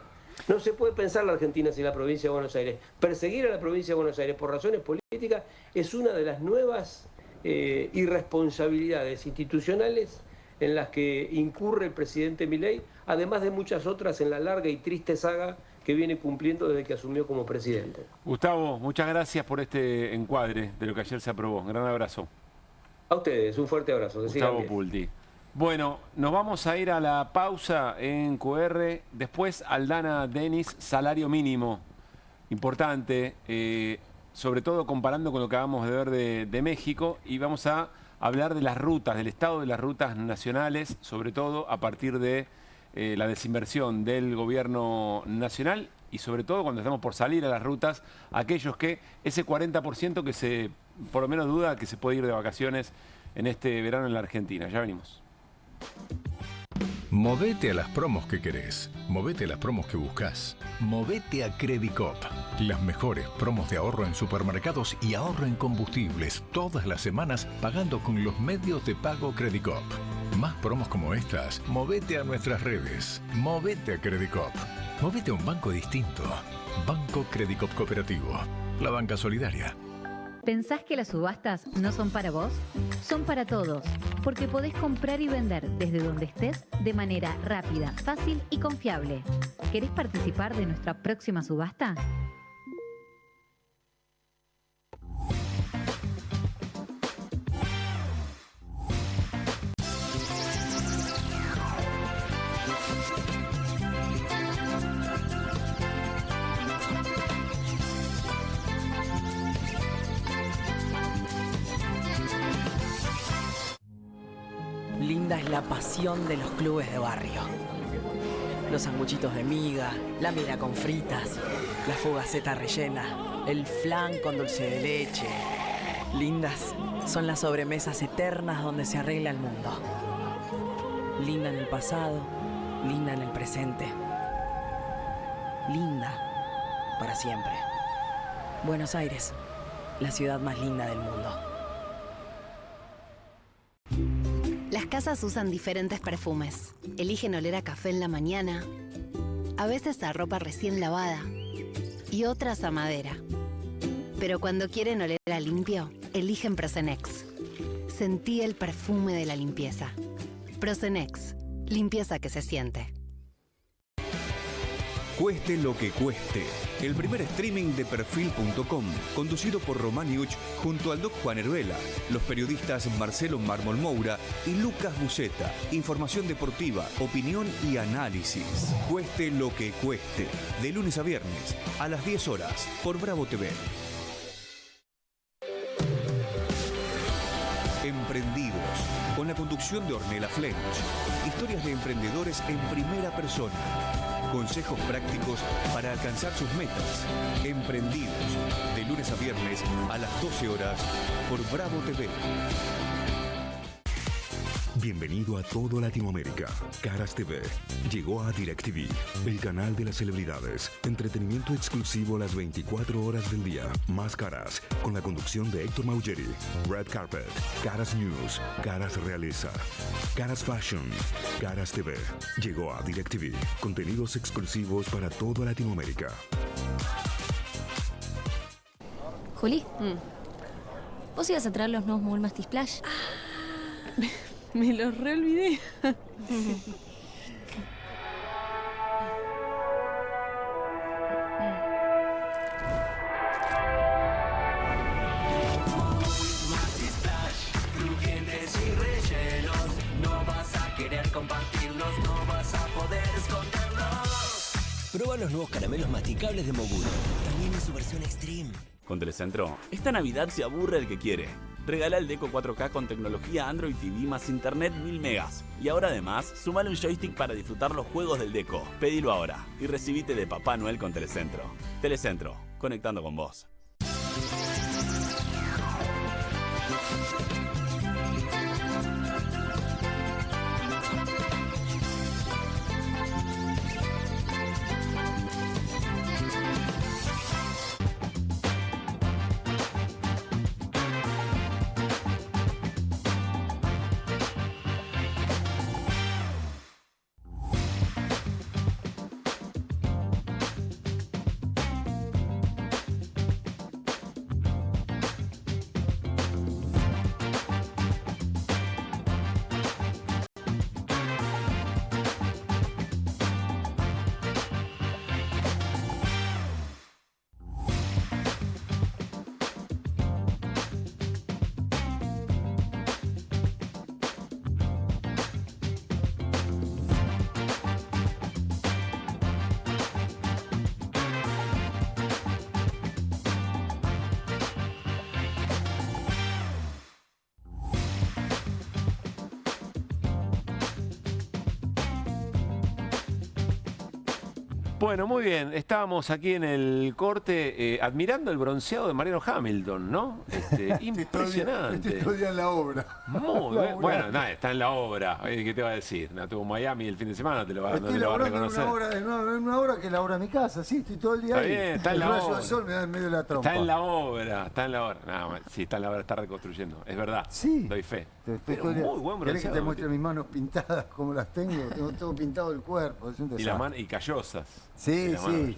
No se puede pensar la Argentina sin la provincia de Buenos Aires. Perseguir a la provincia de Buenos Aires por razones políticas es una de las nuevas irresponsabilidades institucionales en las que incurre el presidente Milei, además de muchas otras en la larga y triste saga que viene cumpliendo desde que asumió como presidente. Gustavo, muchas gracias por este encuadre de lo que ayer se aprobó. Un gran abrazo. A ustedes, un fuerte abrazo. Gustavo Pulti. Bueno, nos vamos a ir a la pausa en QR. Después, Aldana Denis, salario mínimo. Importante, sobre todo comparando con lo que acabamos de ver de México. Y vamos a hablar de las rutas, del estado de las rutas nacionales, sobre todo a partir de la desinversión del gobierno nacional y sobre todo cuando estamos por salir a las rutas, aquellos que ese 40% que por lo menos duda que se puede ir de vacaciones en este verano en la Argentina. Ya venimos. Movete a las promos que querés. Movete a las promos que buscas. Movete a Credicop. Las mejores promos de ahorro en supermercados y ahorro en combustibles todas las semanas pagando con los medios de pago Credicop. Más promos como estas, movete a nuestras redes. Movete a Credicop. Movete a un banco distinto. Banco Credicop Cooperativo. La banca solidaria. ¿Pensás que las subastas no son para vos? Son para todos, porque podés comprar y vender desde donde estés de manera rápida, fácil y confiable. ¿Querés participar de nuestra próxima subasta? Linda es la pasión de los clubes de barrio. Los sanguchitos de miga, la miga con fritas, la fugaceta rellena, el flan con dulce de leche. Lindas son las sobremesas eternas donde se arregla el mundo. Linda en el pasado, linda en el presente. Linda para siempre. Buenos Aires, la ciudad más linda del mundo. Las casas usan diferentes perfumes. Eligen oler a café en la mañana, a veces a ropa recién lavada y otras a madera. Pero cuando quieren oler a limpio, eligen Prosenex. Sentí el perfume de la limpieza. Prosenex, limpieza que se siente. Cueste lo que cueste. El primer streaming de Perfil.com, conducido por Román Iuch junto al Doc Juan Heruela, los periodistas Marcelo Mármol Moura y Lucas Buceta. Información deportiva, opinión y análisis. Cueste lo que cueste. De lunes a viernes, a las 10 horas, por Bravo TV. Emprendidos, con la conducción de Ornella Flench. Historias de emprendedores en primera persona. Consejos prácticos para alcanzar sus metas. Emprendidos, de lunes a viernes a las 12 horas por Bravo TV. Bienvenido a todo Latinoamérica. Caras TV llegó a DirecTV, el canal de las celebridades. Entretenimiento exclusivo las 24 horas del día. Más Caras, con la conducción de Héctor Maugeri. Red Carpet, Caras News, Caras Realeza, Caras Fashion, Caras TV. Llegó a DirecTV. Contenidos exclusivos para toda Latinoamérica. Juli, ¿vos ibas a traer los nuevos Mall Masty Splash? Me los reolvidé. Crujientes y rellenos, no vas a querer compartirlos, no vas a poder esconderlos. Prueba los nuevos caramelos masticables de Moguro, también en su versión extreme. Con Telecentro, esta Navidad se aburre el que quiere. Regala el Deco 4K con tecnología Android TV más internet 1000 megas. Y ahora además, sumale un joystick para disfrutar los juegos del Deco. Pedilo ahora y recibite de Papá Noel con Telecentro. Telecentro, conectando con vos. Bueno, muy bien. Estábamos aquí en el corte admirando el bronceado de Mariano Hamilton, ¿no? Impresionante. Estoy todo el día en la obra. Muy bien. Bueno, nada, está en la obra. ¿Qué te va a decir? No, estuvo en Miami el fin de semana, no te lo va a reconocer. En una obra que es la obra de mi casa, sí, estoy todo el día está ahí. Bien, está en la rayo obra. del sol me da en medio de la trompa. Está en la obra, está en la obra. No, sí, está en la obra, está reconstruyendo. Es verdad. Sí. Doy fe. Pero muy buen ¿Querés que te bronceado. muestre mis manos pintadas como las tengo? Tengo todo pintado el cuerpo. Es un desastre. Y callosas. Sí, sí,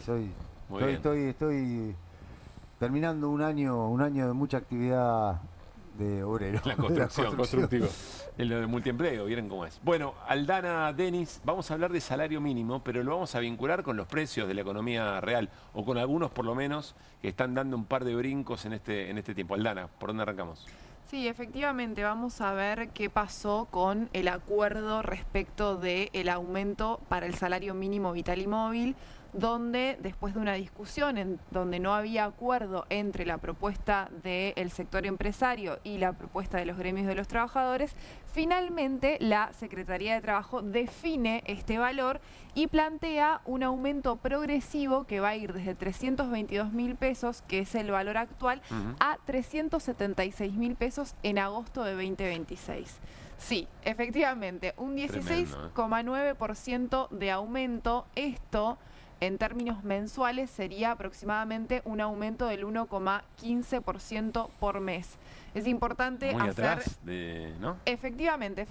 estoy terminando un año de mucha actividad de obrero. La construcción. En lo de multiempleo, miren cómo es. Bueno, Aldana, Denis, vamos a hablar de salario mínimo, pero lo vamos a vincular con los precios de la economía real, o con algunos por lo menos que están dando un par de brincos en este tiempo. Aldana, ¿por dónde arrancamos? Sí, efectivamente, vamos a ver qué pasó con el acuerdo respecto del aumento para el salario mínimo vital y móvil, donde después de una discusión en donde no había acuerdo entre la propuesta del sector empresario y la propuesta de los gremios de los trabajadores, finalmente la Secretaría de Trabajo define este valor y plantea un aumento progresivo que va a ir desde 322.000 pesos, que es el valor actual, a 376.000 pesos en agosto de 2026. Sí, efectivamente, un 16,9% de aumento. Esto, en términos mensuales, sería aproximadamente un aumento del 1,15% por mes. Es importante Muy hacer... atrás ¿no? Efectivamente.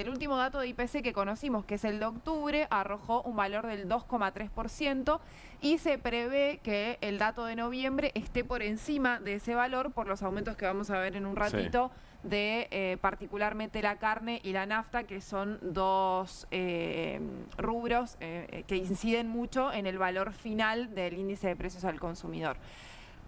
El último dato de IPC que conocimos, que es el de octubre, arrojó un valor del 2,3% y se prevé que el dato de noviembre esté por encima de ese valor por los aumentos que vamos a ver en un ratito. Sí. De particularmente la carne y la nafta, que son dos rubros que inciden mucho en el valor final del índice de precios al consumidor.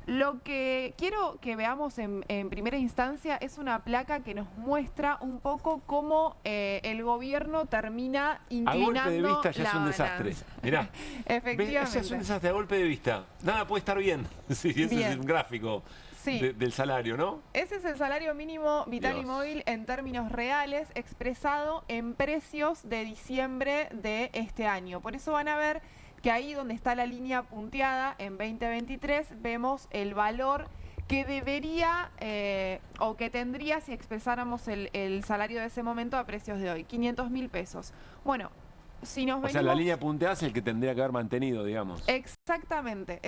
Lo que quiero que veamos en primera instancia es una placa que nos muestra un poco cómo el gobierno termina inclinando. A golpe de vista ya es un desastre. Mirá, efectivamente. Ya es un desastre a golpe de vista. Nada puede estar bien. Sí, ese es un gráfico. Sí. Del salario, ¿no? Ese es el salario mínimo vital y móvil en términos reales, expresado en precios de diciembre de este año. Por eso van a ver que ahí donde está la línea punteada en 2023 vemos el valor que debería o que tendría si expresáramos el salario de ese momento a precios de hoy, 500.000 pesos. Bueno, si nos venimos... O sea, la línea punteada es el que tendría que haber mantenido, digamos. Exactamente.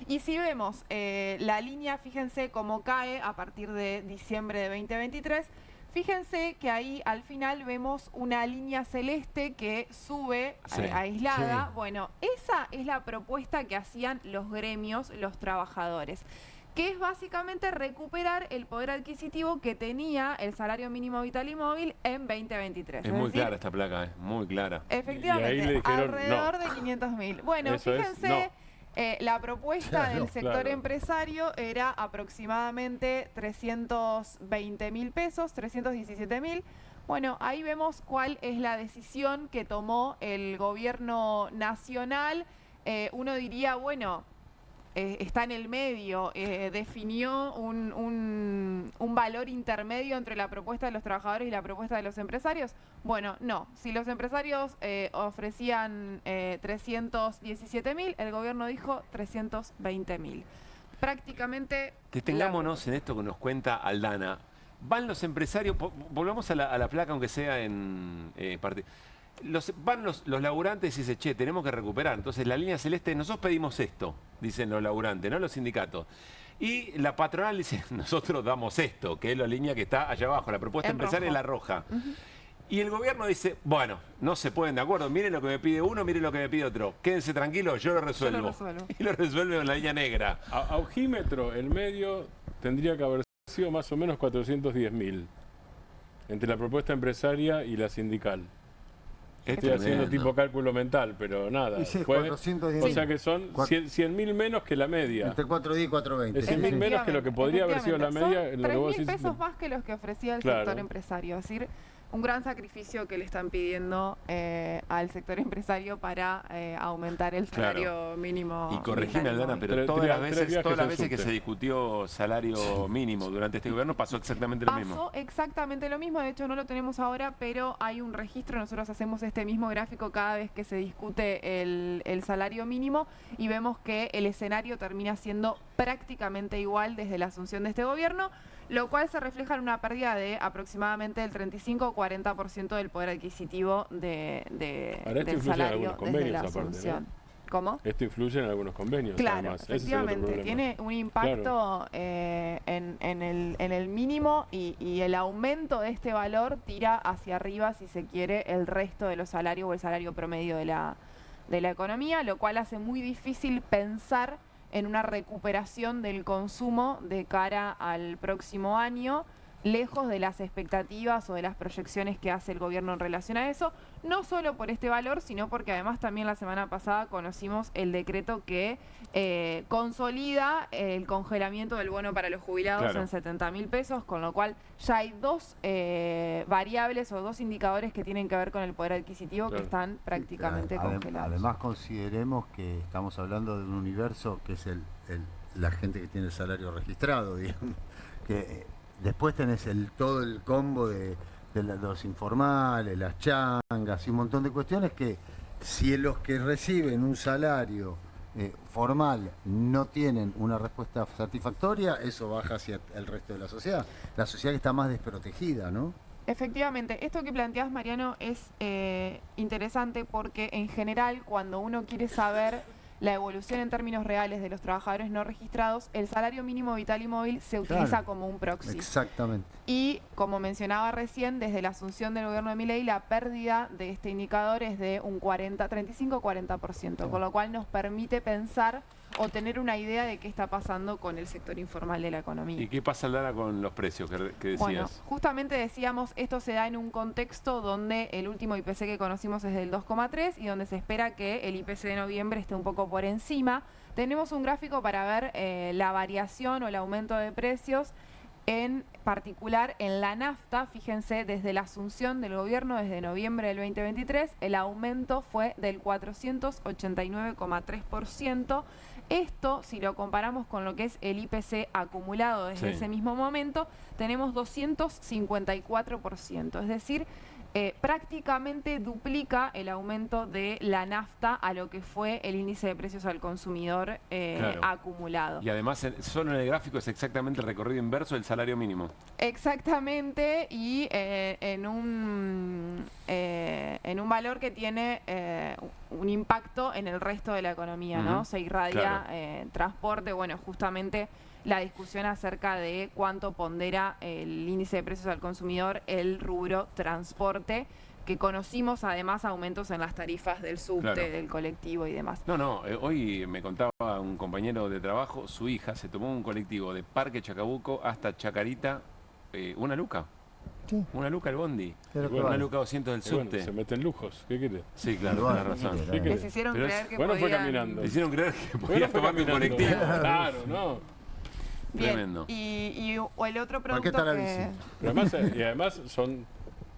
Y si vemos la línea, fíjense cómo cae a partir de diciembre de 2023. Fíjense que ahí al final vemos una línea celeste que sube aislada. Sí. Bueno, esa es la propuesta que hacían los gremios, los trabajadores, que es básicamente recuperar el poder adquisitivo que tenía el salario mínimo vital y móvil en 2023. Es muy clara esta placa, es muy clara. Efectivamente, dijeron, alrededor de 500.000. Bueno, eso fíjense, la propuesta del sector empresario era aproximadamente 320.000 pesos, 317.000. Bueno, ahí vemos cuál es la decisión que tomó el gobierno nacional. Uno diría, bueno, está en el medio, definió un valor intermedio entre la propuesta de los trabajadores y la propuesta de los empresarios. Bueno, no. Si los empresarios ofrecían 317.000, el gobierno dijo 320.000. Prácticamente... Detengámonos en esto que nos cuenta Aldana. Van los empresarios, volvamos a la placa aunque sea en parte. Van los laburantes y dicen, che, tenemos que recuperar. Entonces la línea celeste, nosotros pedimos esto, dicen los laburantes, no los sindicatos. Y la patronal dice, nosotros damos esto, que es la línea que está allá abajo, la propuesta empresaria es la roja. Y el gobierno dice, bueno, no se ponen de acuerdo, miren lo que me pide uno, miren lo que me pide otro. Quédense tranquilos, yo lo resuelvo. Y lo resuelve con la línea negra. A ojímetro, el medio tendría que haber sido más o menos 410.000 entre la propuesta empresaria y la sindical. Estoy haciendo tipo cálculo mental, pero nada. Sí, fue, 410. o sea que son 100.000 menos que la media. Entre 410 y 420. Es 100.000 menos que lo que podría haber sido la media. Son 3.000 pesos más que los que ofrecía el sector empresario. Es decir, un gran sacrificio que le están pidiendo al sector empresario para aumentar el salario mínimo. Y corregime, Aldana, pero todas las veces que se discutió salario mínimo durante este gobierno pasó exactamente lo mismo. Pasó exactamente lo mismo, de hecho no lo tenemos ahora, pero hay un registro, nosotros hacemos este mismo gráfico cada vez que se discute el salario mínimo y vemos que el escenario termina siendo prácticamente igual desde la asunción de este gobierno, lo cual se refleja en una pérdida de aproximadamente el 35 o 40% del poder adquisitivo del salario desde la asunción. ¿No? ¿Cómo? Esto influye en algunos convenios. Claro, además. efectivamente. Tiene un impacto en el mínimo y el aumento de este valor tira hacia arriba, si se quiere, el resto de los salarios o el salario promedio de la economía, lo cual hace muy difícil pensar en una recuperación del consumo de cara al próximo año, lejos de las expectativas o de las proyecciones que hace el gobierno en relación a eso, no solo por este valor, sino porque además también la semana pasada conocimos el decreto que consolida el congelamiento del bono para los jubilados en 70.000 pesos, con lo cual ya hay dos variables o dos indicadores que tienen que ver con el poder adquisitivo que están prácticamente congelados. Además consideremos que estamos hablando de un universo que es la gente que tiene el salario registrado, digamos, que después tenés todo el combo de los informales, las changas y un montón de cuestiones que si los que reciben un salario formal no tienen una respuesta satisfactoria, eso baja hacia el resto de la sociedad que está más desprotegida, ¿no? Efectivamente, esto que planteás, Mariano, es interesante porque en general cuando uno quiere saber la evolución en términos reales de los trabajadores no registrados, el salario mínimo vital y móvil se utiliza como un proxy. Exactamente. Y como mencionaba recién, desde la asunción del gobierno de Milei, la pérdida de este indicador es de un 35-40%, con lo cual nos permite pensar o tener una idea de qué está pasando con el sector informal de la economía. ¿Y qué pasa, Aldana, con los precios que decías? Bueno, justamente decíamos, esto se da en un contexto donde el último IPC que conocimos es del 2,3 y donde se espera que el IPC de noviembre esté un poco por encima. Tenemos un gráfico para ver la variación o el aumento de precios, en particular en la nafta. Fíjense, desde la asunción del gobierno, desde noviembre del 2023, el aumento fue del 489,3%. Esto, si lo comparamos con lo que es el IPC acumulado desde ese mismo momento, tenemos 254%. Es decir, prácticamente duplica el aumento de la nafta a lo que fue el índice de precios al consumidor acumulado. Y además, solo en el gráfico es exactamente el recorrido inverso del salario mínimo. Exactamente, y en un valor que tiene un impacto en el resto de la economía, ¿no? Se irradia transporte, bueno, justamente la discusión acerca de cuánto pondera el índice de precios al consumidor el rubro transporte, que conocimos además aumentos en las tarifas del subte, del colectivo y demás. Hoy me contaba un compañero de trabajo, su hija se tomó un colectivo de Parque Chacabuco hasta Chacarita, una luca. Sí. Una luca el bondi, una luca 200 del subte. Bueno, se meten lujos, ¿qué quiere? Sí, claro, tiene razón. Les hicieron creer que fue podían... caminando. Les hicieron creer que podían tomar mi colectivo. Claro, ¿no? Bien. Tremendo. Y el otro producto ¿Para qué está la bici? Pero además son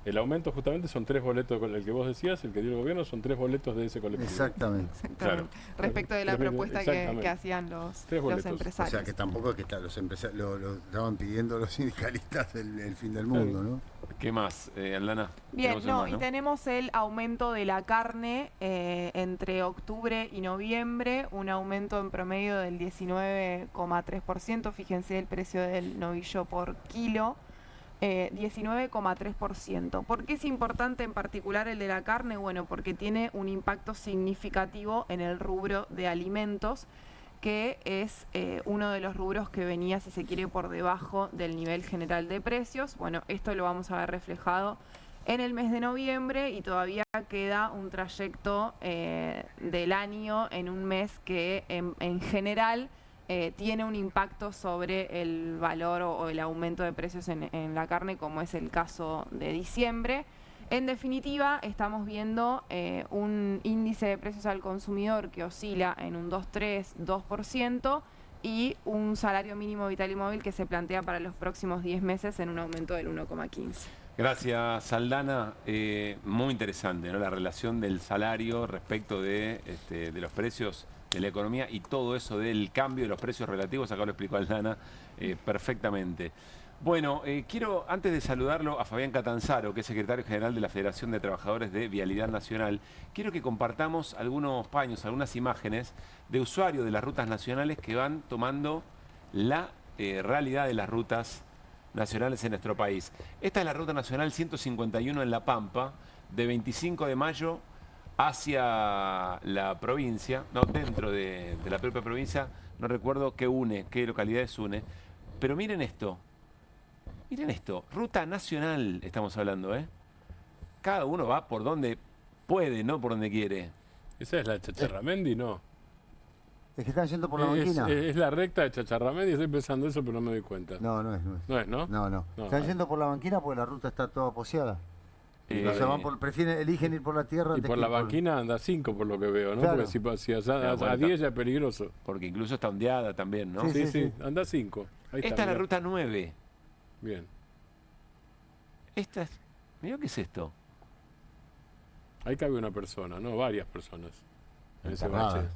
El aumento justamente son 3 boletos, con el que vos decías, el que dio el gobierno, son 3 boletos de ese colectivo. Exactamente. Claro. Respecto de la propuesta que hacían los empresarios. O sea, que tampoco es que los empresarios lo estaban pidiendo los sindicalistas el fin del mundo, ¿no? ¿Qué más, Aldana? Bien, y tenemos el aumento de la carne entre octubre y noviembre, un aumento en promedio del 19,3%. Fíjense el precio del novillo por kilo. 19,3%. ¿Por qué es importante en particular el de la carne? Bueno, porque tiene un impacto significativo en el rubro de alimentos, que es uno de los rubros que venía, si se quiere, por debajo del nivel general de precios. Bueno, esto lo vamos a ver reflejado en el mes de noviembre y todavía queda un trayecto del año en un mes que en general tiene un impacto sobre el valor o el aumento de precios en la carne, como es el caso de diciembre. En definitiva, estamos viendo un índice de precios al consumidor que oscila en un 2,3-2% y un salario mínimo vital y móvil que se plantea para los próximos 10 meses en un aumento del 1,15%. Gracias, Aldana. Muy interesante, ¿no? La relación del salario respecto de los precios de la economía y todo eso del cambio de los precios relativos. Acá lo explicó Aldana perfectamente. Bueno, quiero, antes de saludarlo a Fabián Catanzaro, que es secretario general de la Federación de Trabajadores de Vialidad Nacional, quiero que compartamos algunos paños, algunas imágenes de usuarios de las rutas nacionales que van tomando la realidad de las rutas nacionales en nuestro país. Esta es la ruta nacional 151 en La Pampa, de 25 de mayo hacia la provincia, no, dentro de la propia provincia, no recuerdo qué localidades une, pero miren esto, ruta nacional estamos hablando, ¿eh? Cada uno va por donde puede, no por donde quiere. ¿Esa es la de Chacharramendi, no? Es que están yendo por la banquina. Es la recta de Chacharramendi, estoy pensando eso, pero no me doy cuenta. No es. ¿No es, no? No. Están yendo por la banquina porque la ruta está toda poseada. Eligen ir por la tierra. Y por la banquina anda 5 por lo que veo, ¿no? Claro. Porque si a 10 ya es peligroso. Porque incluso está ondeada también, ¿no? Sí, anda 5. Esta es la ruta 9. Bien. Esta es... Mirá qué es esto. Ahí cabe una persona, ¿no? Varias personas en ese Enterradas. bache.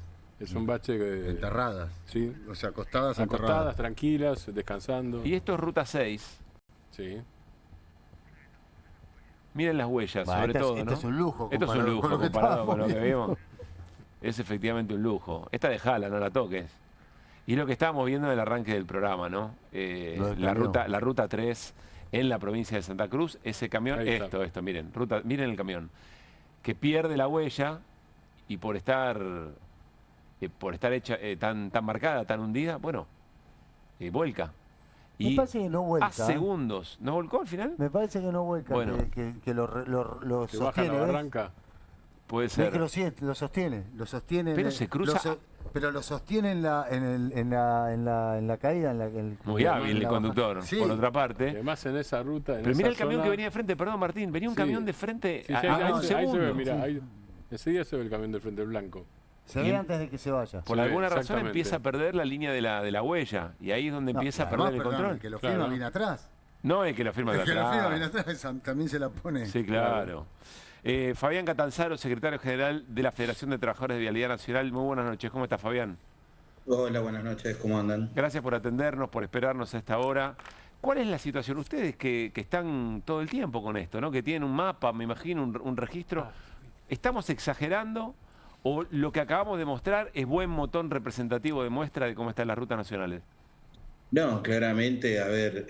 Es un bache... Enterradas. Sí. O sea, acostadas, tranquilas, descansando. Y esto es ruta 6. Sí. Miren las huellas, sobre todo, ¿no? Esto es un lujo. Esto es un lujo comparado con lo que vimos. Es efectivamente un lujo. Esta dejala, no la toques. Y lo que estábamos viendo en el arranque del programa, ¿no? La ruta 3 en la provincia de Santa Cruz, ese camión, esto, miren, miren el camión, que pierde la huella y por estar hecha tan marcada, tan hundida, bueno, vuelca. Me parece que no vuelca. A segundos. ¿No volcó al final? Me parece que no vuelca, bueno, que lo ¿Que sostiene. baja la barranca? Puede ser. Es que lo sostiene. Pero se cruza. Pero lo sostiene en la caída. Muy hábil el conductor, sí. Por otra parte. Además en esa ruta. Pero mira el camión que venía de frente, perdón Martín, venía un camión de frente a un segundo. Ahí se ve, mira, ese día se ve el camión de frente blanco. Se ve antes de que se vaya. Por alguna razón empieza a perder la línea de la huella. Y ahí es donde empieza a perder el control. El que lo firma viene atrás. No, el que lo firma de atrás. El que lo firma viene atrás también se la pone. Sí, claro. Fabián Catanzaro, secretario general de la Federación de Trabajadores de Vialidad Nacional. Muy buenas noches. ¿Cómo está, Fabián? Hola, buenas noches. ¿Cómo andan? Gracias por atendernos, por esperarnos a esta hora. ¿Cuál es la situación? Ustedes que están todo el tiempo con esto, ¿no? Que tienen un mapa, me imagino, un registro. ¿Estamos exagerando o lo que acabamos de mostrar es buen botón representativo de muestra de cómo están las rutas nacionales? No, claramente, a ver,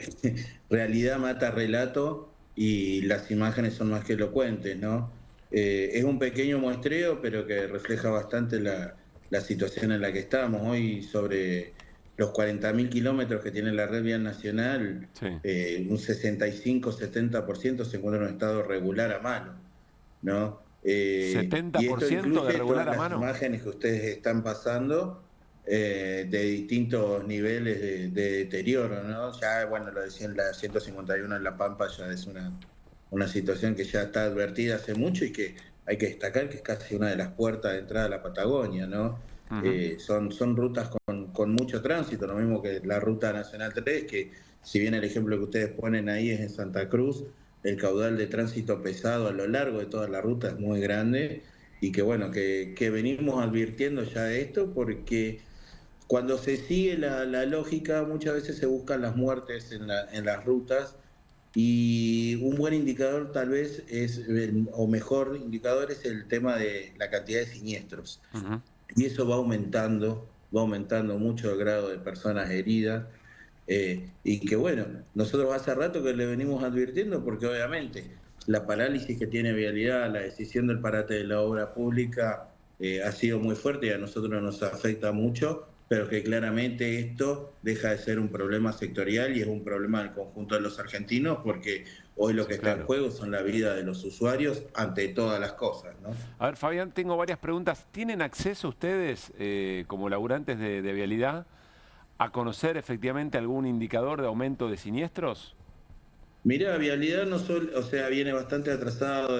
realidad mata relato y las imágenes son más que elocuentes, ¿no? Es un pequeño muestreo, pero que refleja bastante la situación en la que estamos. Hoy, sobre los 40.000 kilómetros que tiene la red vial nacional, sí. Un 65-70% se encuentra en un estado regular a mano, ¿no? 70% de regular a mano. Las imágenes que ustedes están pasando de distintos niveles de deterioro, ¿no? Ya, bueno, lo decía en la 151 en La Pampa, ya es una situación que ya está advertida hace mucho y que hay que destacar que es casi una de las puertas de entrada a la Patagonia, ¿no? Son rutas con mucho tránsito, lo mismo que la Ruta Nacional 3, que si bien el ejemplo que ustedes ponen ahí es en Santa Cruz, el caudal de tránsito pesado a lo largo de toda la ruta es muy grande y que bueno, que venimos advirtiendo ya esto porque cuando se sigue la lógica muchas veces se buscan las muertes en las rutas y un buen indicador tal vez es, o mejor indicador es el tema de la cantidad de siniestros. Y eso va aumentando mucho el grado de personas heridas. Y que bueno, nosotros hace rato que le venimos advirtiendo porque obviamente la parálisis que tiene Vialidad, la decisión del parate de la obra pública ha sido muy fuerte y a nosotros nos afecta mucho, pero que claramente esto deja de ser un problema sectorial y es un problema del conjunto de los argentinos porque hoy lo que está en juego son la vida de los usuarios ante todas las cosas, ¿no? A ver, Fabián, tengo varias preguntas. ¿Tienen acceso ustedes, como laburantes de Vialidad, a conocer efectivamente algún indicador de aumento de siniestros? Mirá, Vialidad no solo, o sea, viene bastante atrasado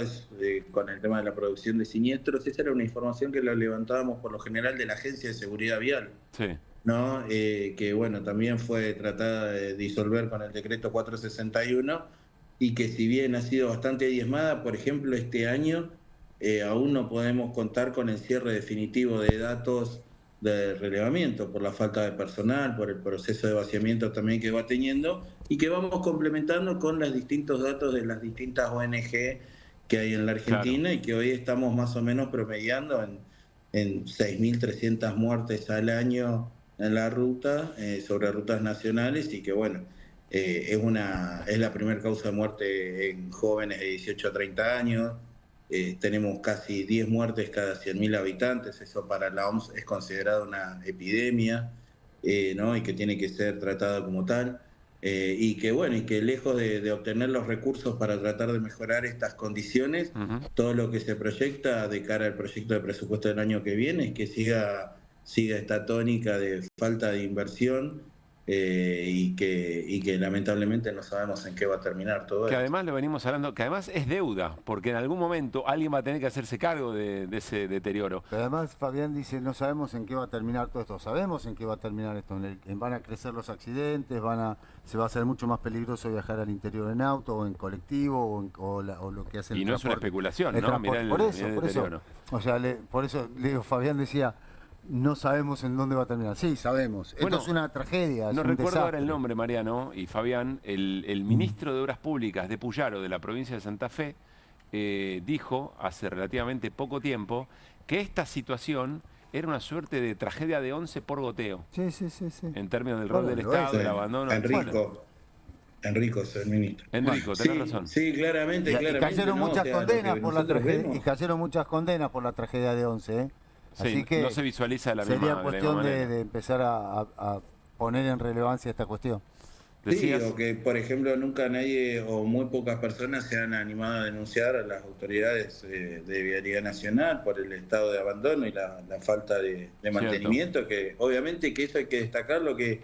con el tema de la producción de siniestros. Esa era una información que la levantábamos por lo general de la Agencia de Seguridad Vial, sí, ¿no? Que bueno, también fue tratada de disolver con el decreto 461 y que si bien ha sido bastante diezmada, por ejemplo, este año aún no podemos contar con el cierre definitivo de datos de relevamiento por la falta de personal, por el proceso de vaciamiento también que va teniendo y que vamos complementando con los distintos datos de las distintas ONG que hay en la Argentina y que hoy estamos más o menos promediando en 6.300 muertes al año en la ruta, sobre rutas nacionales y que bueno, es la primera causa de muerte en jóvenes de 18 a 30 años. Tenemos casi 10 muertes cada 100.000 habitantes, eso para la OMS es considerado una epidemia, ¿no? Y que tiene que ser tratada como tal, y que bueno, y que lejos de obtener los recursos para tratar de mejorar estas condiciones, todo lo que se proyecta de cara al proyecto de presupuesto del año que viene es que siga esta tónica de falta de inversión, y que lamentablemente no sabemos en qué va a terminar todo que esto. además lo venimos hablando, que además es deuda, porque en algún momento alguien va a tener que hacerse cargo de ese deterioro. Pero además Fabián dice, no sabemos en qué va a terminar todo esto. Sabemos en qué va a terminar esto. Van a crecer los accidentes, se va a hacer mucho más peligroso viajar al interior en auto o en colectivo o lo que hace el transporte. Y no es una especulación, ¿no? Mirá el deterioro. O sea, por eso le digo, Fabián decía, no sabemos en dónde va a terminar. Sí, sabemos. Bueno, esto es una tragedia. No recuerdo ahora el nombre, Mariano y Fabián. El ministro de Obras Públicas de Puyaro, de la provincia de Santa Fe, dijo hace relativamente poco tiempo que esta situación era una suerte de tragedia de 11 por goteo. Sí. En términos del rol del Estado, del abandono. Enrico es el ministro. Enrico, tenés razón. Sí, claramente. Y cayeron muchas condenas por la tragedia. Y cayeron muchas condenas por la tragedia de 11, ¿eh? Sí, así que no se visualiza de la misma manera. Sería cuestión de empezar a poner en relevancia esta cuestión. Sí, o que, por ejemplo, nunca nadie o muy pocas personas se han animado a denunciar a las autoridades de Vialidad Nacional por el estado de abandono y la falta de mantenimiento, que obviamente que eso hay que destacarlo, que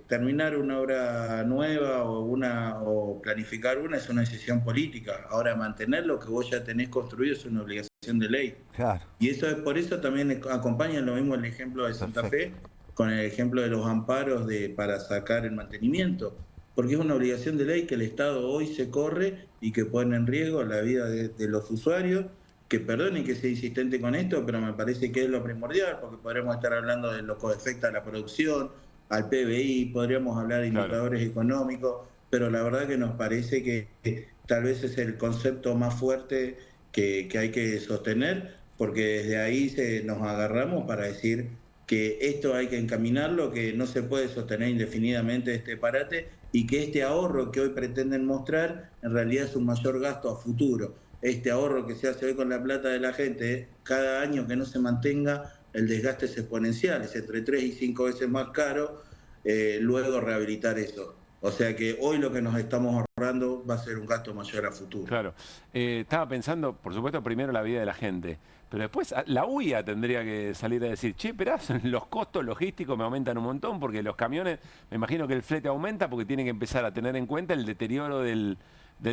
terminar una obra nueva o planificar una es una decisión política. Ahora mantener lo que vos ya tenés construido es una obligación de ley. Claro. Y eso es por eso también acompaña lo mismo el ejemplo de Santa Fe con el ejemplo de los amparos para sacar el mantenimiento, porque es una obligación de ley que el Estado hoy se corre y que pone en riesgo la vida de los usuarios, que perdonen que sea insistente con esto, pero me parece que es lo primordial, porque podremos estar hablando de lo que afecta a la producción, al PBI, podríamos hablar de indicadores económicos, pero la verdad que nos parece que tal vez es el concepto más fuerte que hay que sostener, porque desde ahí nos agarramos para decir que esto hay que encaminarlo, que no se puede sostener indefinidamente este parate y que este ahorro que hoy pretenden mostrar en realidad es un mayor gasto a futuro. Este ahorro que se hace hoy con la plata de la gente, cada año que no se mantenga, el desgaste es exponencial, es entre 3 y 5 veces más caro luego rehabilitar eso. O sea que hoy lo que nos estamos ahorrando va a ser un gasto mayor a futuro. Claro. Estaba pensando, por supuesto, primero la vida de la gente, pero después la UIA tendría que salir a decir, che, esperá, los costos logísticos me aumentan un montón porque los camiones, me imagino que el flete aumenta porque tienen que empezar a tener en cuenta el deterioro del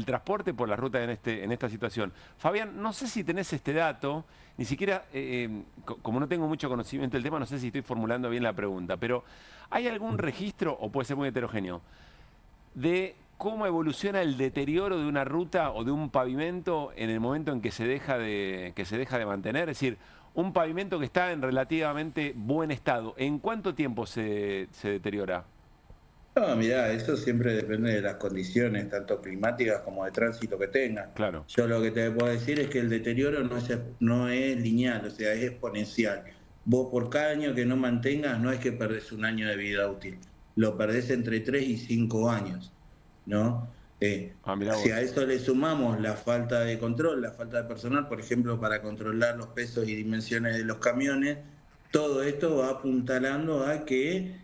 transporte por la ruta en esta situación. Fabián, no sé si tenés este dato, ni siquiera, como no tengo mucho conocimiento del tema, no sé si estoy formulando bien la pregunta, pero ¿hay algún registro, o puede ser muy heterogéneo, de cómo evoluciona el deterioro de una ruta o de un pavimento en el momento en que se deja de mantener. Es decir, un pavimento que está en relativamente buen estado, ¿en cuánto tiempo se deteriora? No, mirá, eso siempre depende de las condiciones, tanto climáticas como de tránsito que tengas. Claro. Yo lo que te puedo decir es que el deterioro no es lineal, o sea, es exponencial. Vos por cada año que no mantengas, no es que perdés un año de vida útil, lo perdés entre 3 y 5 años, ¿no? Si a eso le sumamos la falta de control, la falta de personal, por ejemplo, para controlar los pesos y dimensiones de los camiones, todo esto va apuntalando a que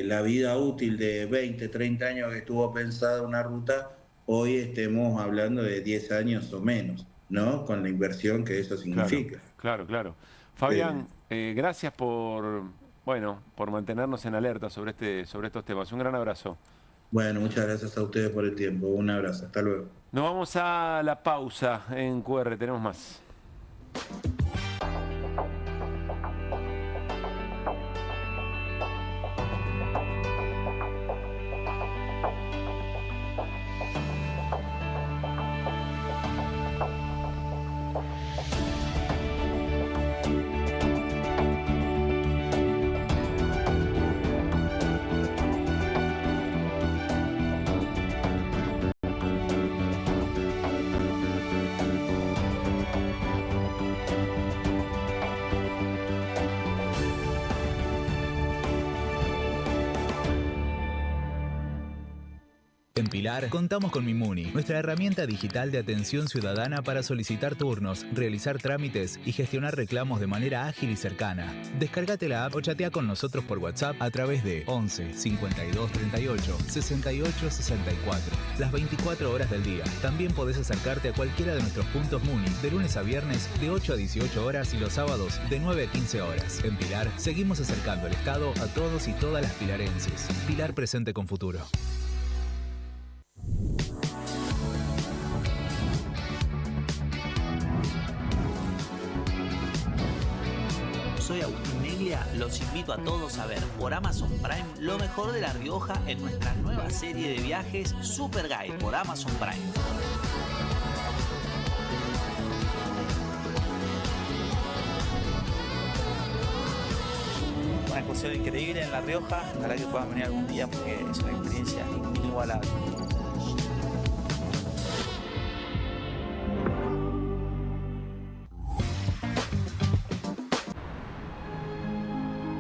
la vida útil de 20, 30 años que estuvo pensada una ruta, hoy estemos hablando de 10 años o menos, ¿no? Con la inversión que eso significa. Claro. Fabián, gracias por mantenernos en alerta sobre estos temas. Un gran abrazo. Bueno, muchas gracias a ustedes por el tiempo. Un abrazo. Hasta luego. Nos vamos a la pausa en QR. Tenemos más. En Pilar contamos con Mimuni, nuestra herramienta digital de atención ciudadana para solicitar turnos, realizar trámites y gestionar reclamos de manera ágil y cercana. Descárgate la app o chatea con nosotros por WhatsApp a través de 11 52 38 68 64. Las 24 horas del día. También podés acercarte a cualquiera de nuestros puntos Muni de lunes a viernes de 8 a 18 horas y los sábados de 9 a 15 horas. En Pilar seguimos acercando el Estado a todos y todas las pilarenses. Pilar presente con futuro. Soy Agustín Neglia, los invito a todos a ver por Amazon Prime lo mejor de La Rioja en nuestra nueva serie de viajes Super Guide por Amazon Prime. Una excursión increíble en La Rioja, ojalá que puedan venir algún día porque es una experiencia inigualable.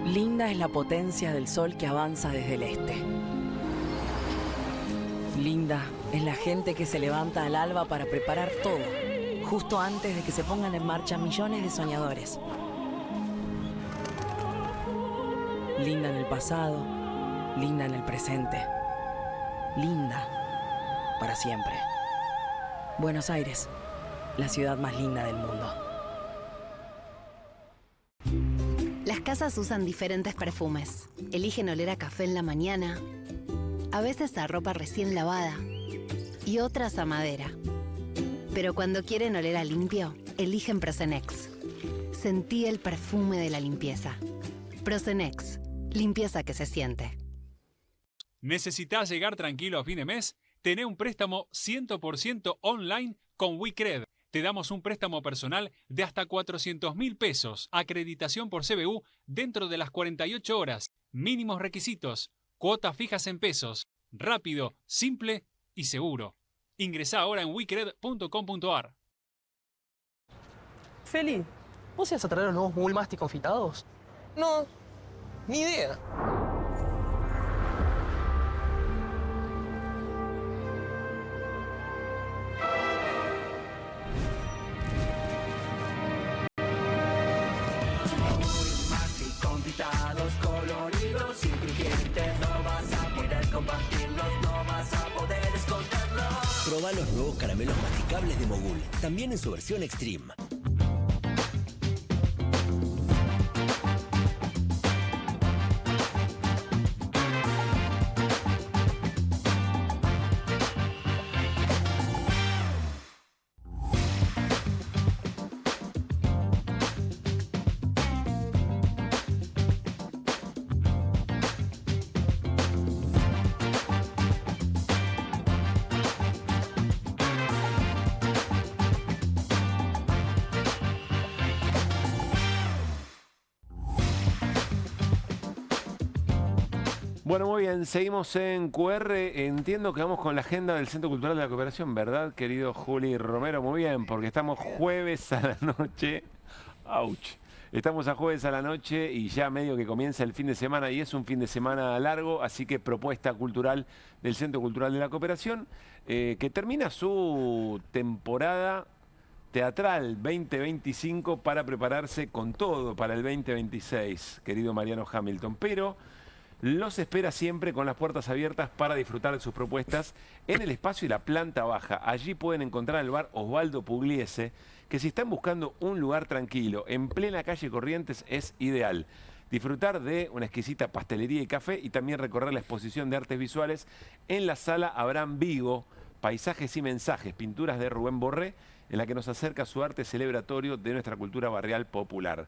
Linda es la potencia del sol que avanza desde el este. Linda es la gente que se levanta al alba para preparar todo, justo antes de que se pongan en marcha millones de soñadores. Linda en el pasado, linda en el presente, linda para siempre. Buenos Aires, la ciudad más linda del mundo. Las casas usan diferentes perfumes. Eligen oler a café en la mañana, a veces a ropa recién lavada y otras a madera. Pero cuando quieren oler a limpio, eligen Prosenex. Sentí el perfume de la limpieza. Prosenex, limpieza que se siente. ¿Necesitas llegar tranquilo a fin de mes? Tené un préstamo 100% online con WeCred. Te damos un préstamo personal de hasta 400.000 pesos, acreditación por CBU dentro de las 48 horas, mínimos requisitos, cuotas fijas en pesos, rápido, simple y seguro. Ingresá ahora en wecred.com.ar. Feli, ¿vos ibas a traer los nuevos Bullmastic confitados? No, ni idea. Coloridos y crujientes, no vas a querer compartirlos, no vas a poder esconderlos. Probá los nuevos caramelos masticables de Mogul, también en su versión Extreme. Bueno, muy bien, seguimos en QR. Entiendo que vamos con la agenda del Centro Cultural de la Cooperación, ¿verdad, querido Juli Romero? Muy bien, porque estamos jueves a la noche. ¡Auch! Estamos a jueves a la noche y ya medio que comienza el fin de semana y es un fin de semana largo, así que propuesta cultural del Centro Cultural de la Cooperación, que termina su temporada teatral 2025 para prepararse con todo para el 2026, querido Mariano Hamilton. Pero los espera siempre con las puertas abiertas para disfrutar de sus propuestas en el espacio y la planta baja. Allí pueden encontrar el bar Osvaldo Pugliese, que si están buscando un lugar tranquilo, en plena calle Corrientes, es ideal. Disfrutar de una exquisita pastelería y café y también recorrer la exposición de artes visuales en la sala Abraham Vigo, Paisajes y Mensajes, pinturas de Rubén Borré, en la que nos acerca su arte celebratorio de nuestra cultura barrial popular.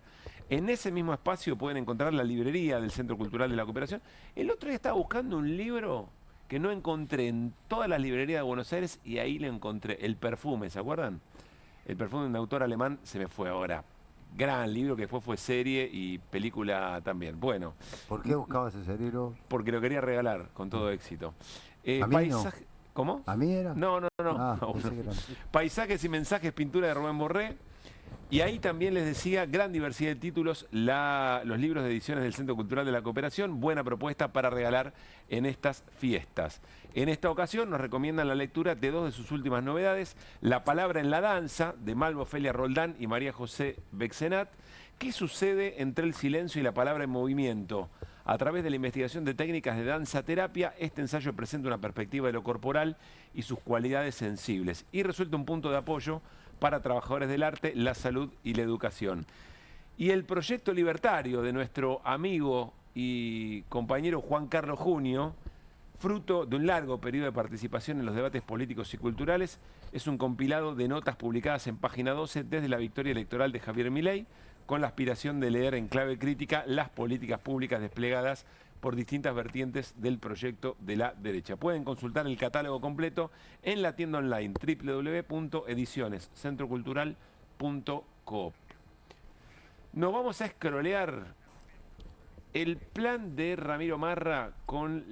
En ese mismo espacio pueden encontrar la librería del Centro Cultural de la Cooperación. El otro día estaba buscando un libro que no encontré en todas las librerías de Buenos Aires y ahí lo encontré, El Perfume, ¿se acuerdan? El Perfume de un autor alemán, se me fue ahora. Gran libro que después fue serie y película también. Bueno. ¿Por qué buscabas ese libro? Porque lo quería regalar con todo éxito. ¿A mí no? ¿Cómo? ¿A mí era? No. Ah, No. pensé que era. Paisajes y Mensajes, pintura de Rubén Borré. Y ahí también les decía, gran diversidad de títulos, los libros de ediciones del Centro Cultural de la Cooperación, buena propuesta para regalar en estas fiestas. En esta ocasión nos recomiendan la lectura de dos de sus últimas novedades, La palabra en la danza, de Malva Ofelia Roldán y María José Bexenat. ¿Qué sucede entre el silencio y la palabra en movimiento? A través de la investigación de técnicas de danza-terapia, este ensayo presenta una perspectiva de lo corporal y sus cualidades sensibles y resulta un punto de apoyo para trabajadores del arte, la salud y la educación. Y el proyecto libertario de nuestro amigo y compañero Juan Carlos Junio, fruto de un largo periodo de participación en los debates políticos y culturales, es un compilado de notas publicadas en Página 12 desde la victoria electoral de Javier Milei, con la aspiración de leer en clave crítica las políticas públicas desplegadas por distintas vertientes del proyecto de la derecha. Pueden consultar el catálogo completo en la tienda online www.edicionescentrocultural.coop. Nos vamos a escrolear el plan de Ramiro Marra con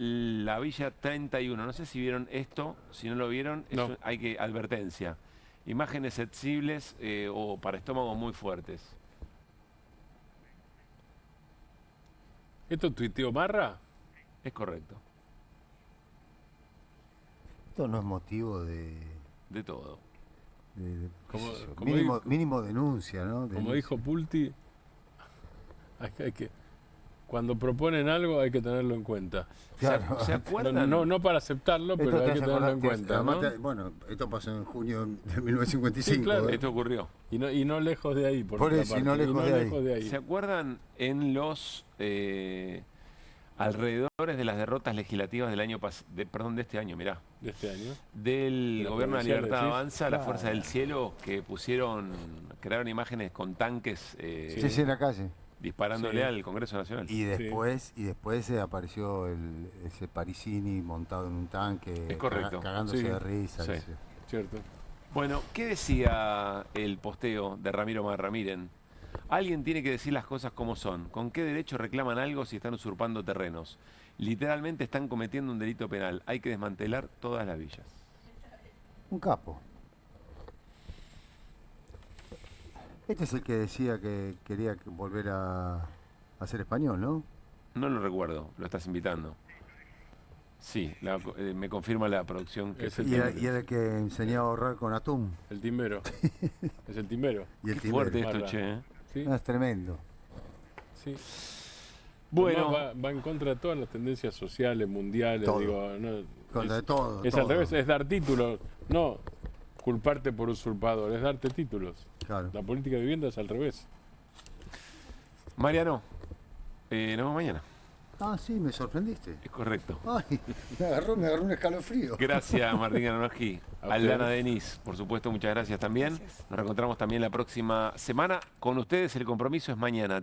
la Villa 31. No sé si vieron esto, si no lo vieron, No. hay que advertencia. Imágenes sensibles o para estómagos muy fuertes. ¿Esto tuiteó Marra? Es correcto. Esto no es motivo de todo. Como mínimo denuncia, ¿no? Como dijo Pulti, hay que, cuando proponen algo hay que tenerlo en cuenta. Claro. ¿Se acuerdan? No para aceptarlo, pero hay que tenerlo en cuenta, ¿no? Bueno, esto pasó en junio de 1955. Sí, claro. Esto ocurrió. Y no lejos de ahí, por eso, y no lejos de ahí. ¿Se acuerdan en los alrededores de las derrotas legislativas del año de este año, mirá? De este año. Del Gobierno de la Libertad Avanza, la Claro. Fuerza del Cielo, que crearon imágenes con tanques Sí, en la calle. disparándole al Congreso Nacional. Y después apareció ese Parisini montado en un tanque, Es correcto. cagándose de risa. Sí. dice. Cierto. Bueno, ¿qué decía el posteo de Ramiro Marra? Miren, alguien tiene que decir las cosas como son. ¿Con qué derecho reclaman algo si están usurpando terrenos? Literalmente están cometiendo un delito penal. Hay que desmantelar todas las villas. Un capo. Este es el que decía que quería volver a ser español, ¿no? No lo recuerdo, lo estás invitando. Sí, me confirma la producción que Y era el que enseñaba a ahorrar con atún. El timbero. Es el timbero. Y el Qué fuerte timbero. esto, che. Sí. No, es tremendo. Sí. Bueno. Va en contra de todas las tendencias sociales, mundiales. Todo. Digo, no, Contra todo. Es al revés, es dar títulos. No culparte por usurpador, es darte títulos. Claro. La política de vivienda es al revés. Mariano, nos vemos mañana. Ah, sí, me sorprendiste. Es correcto. Ay, me agarró un escalofrío. Gracias, Martín Granowski. Aldana Denis, por supuesto, muchas gracias también. Nos reencontramos también la próxima semana. Con ustedes el compromiso es mañana.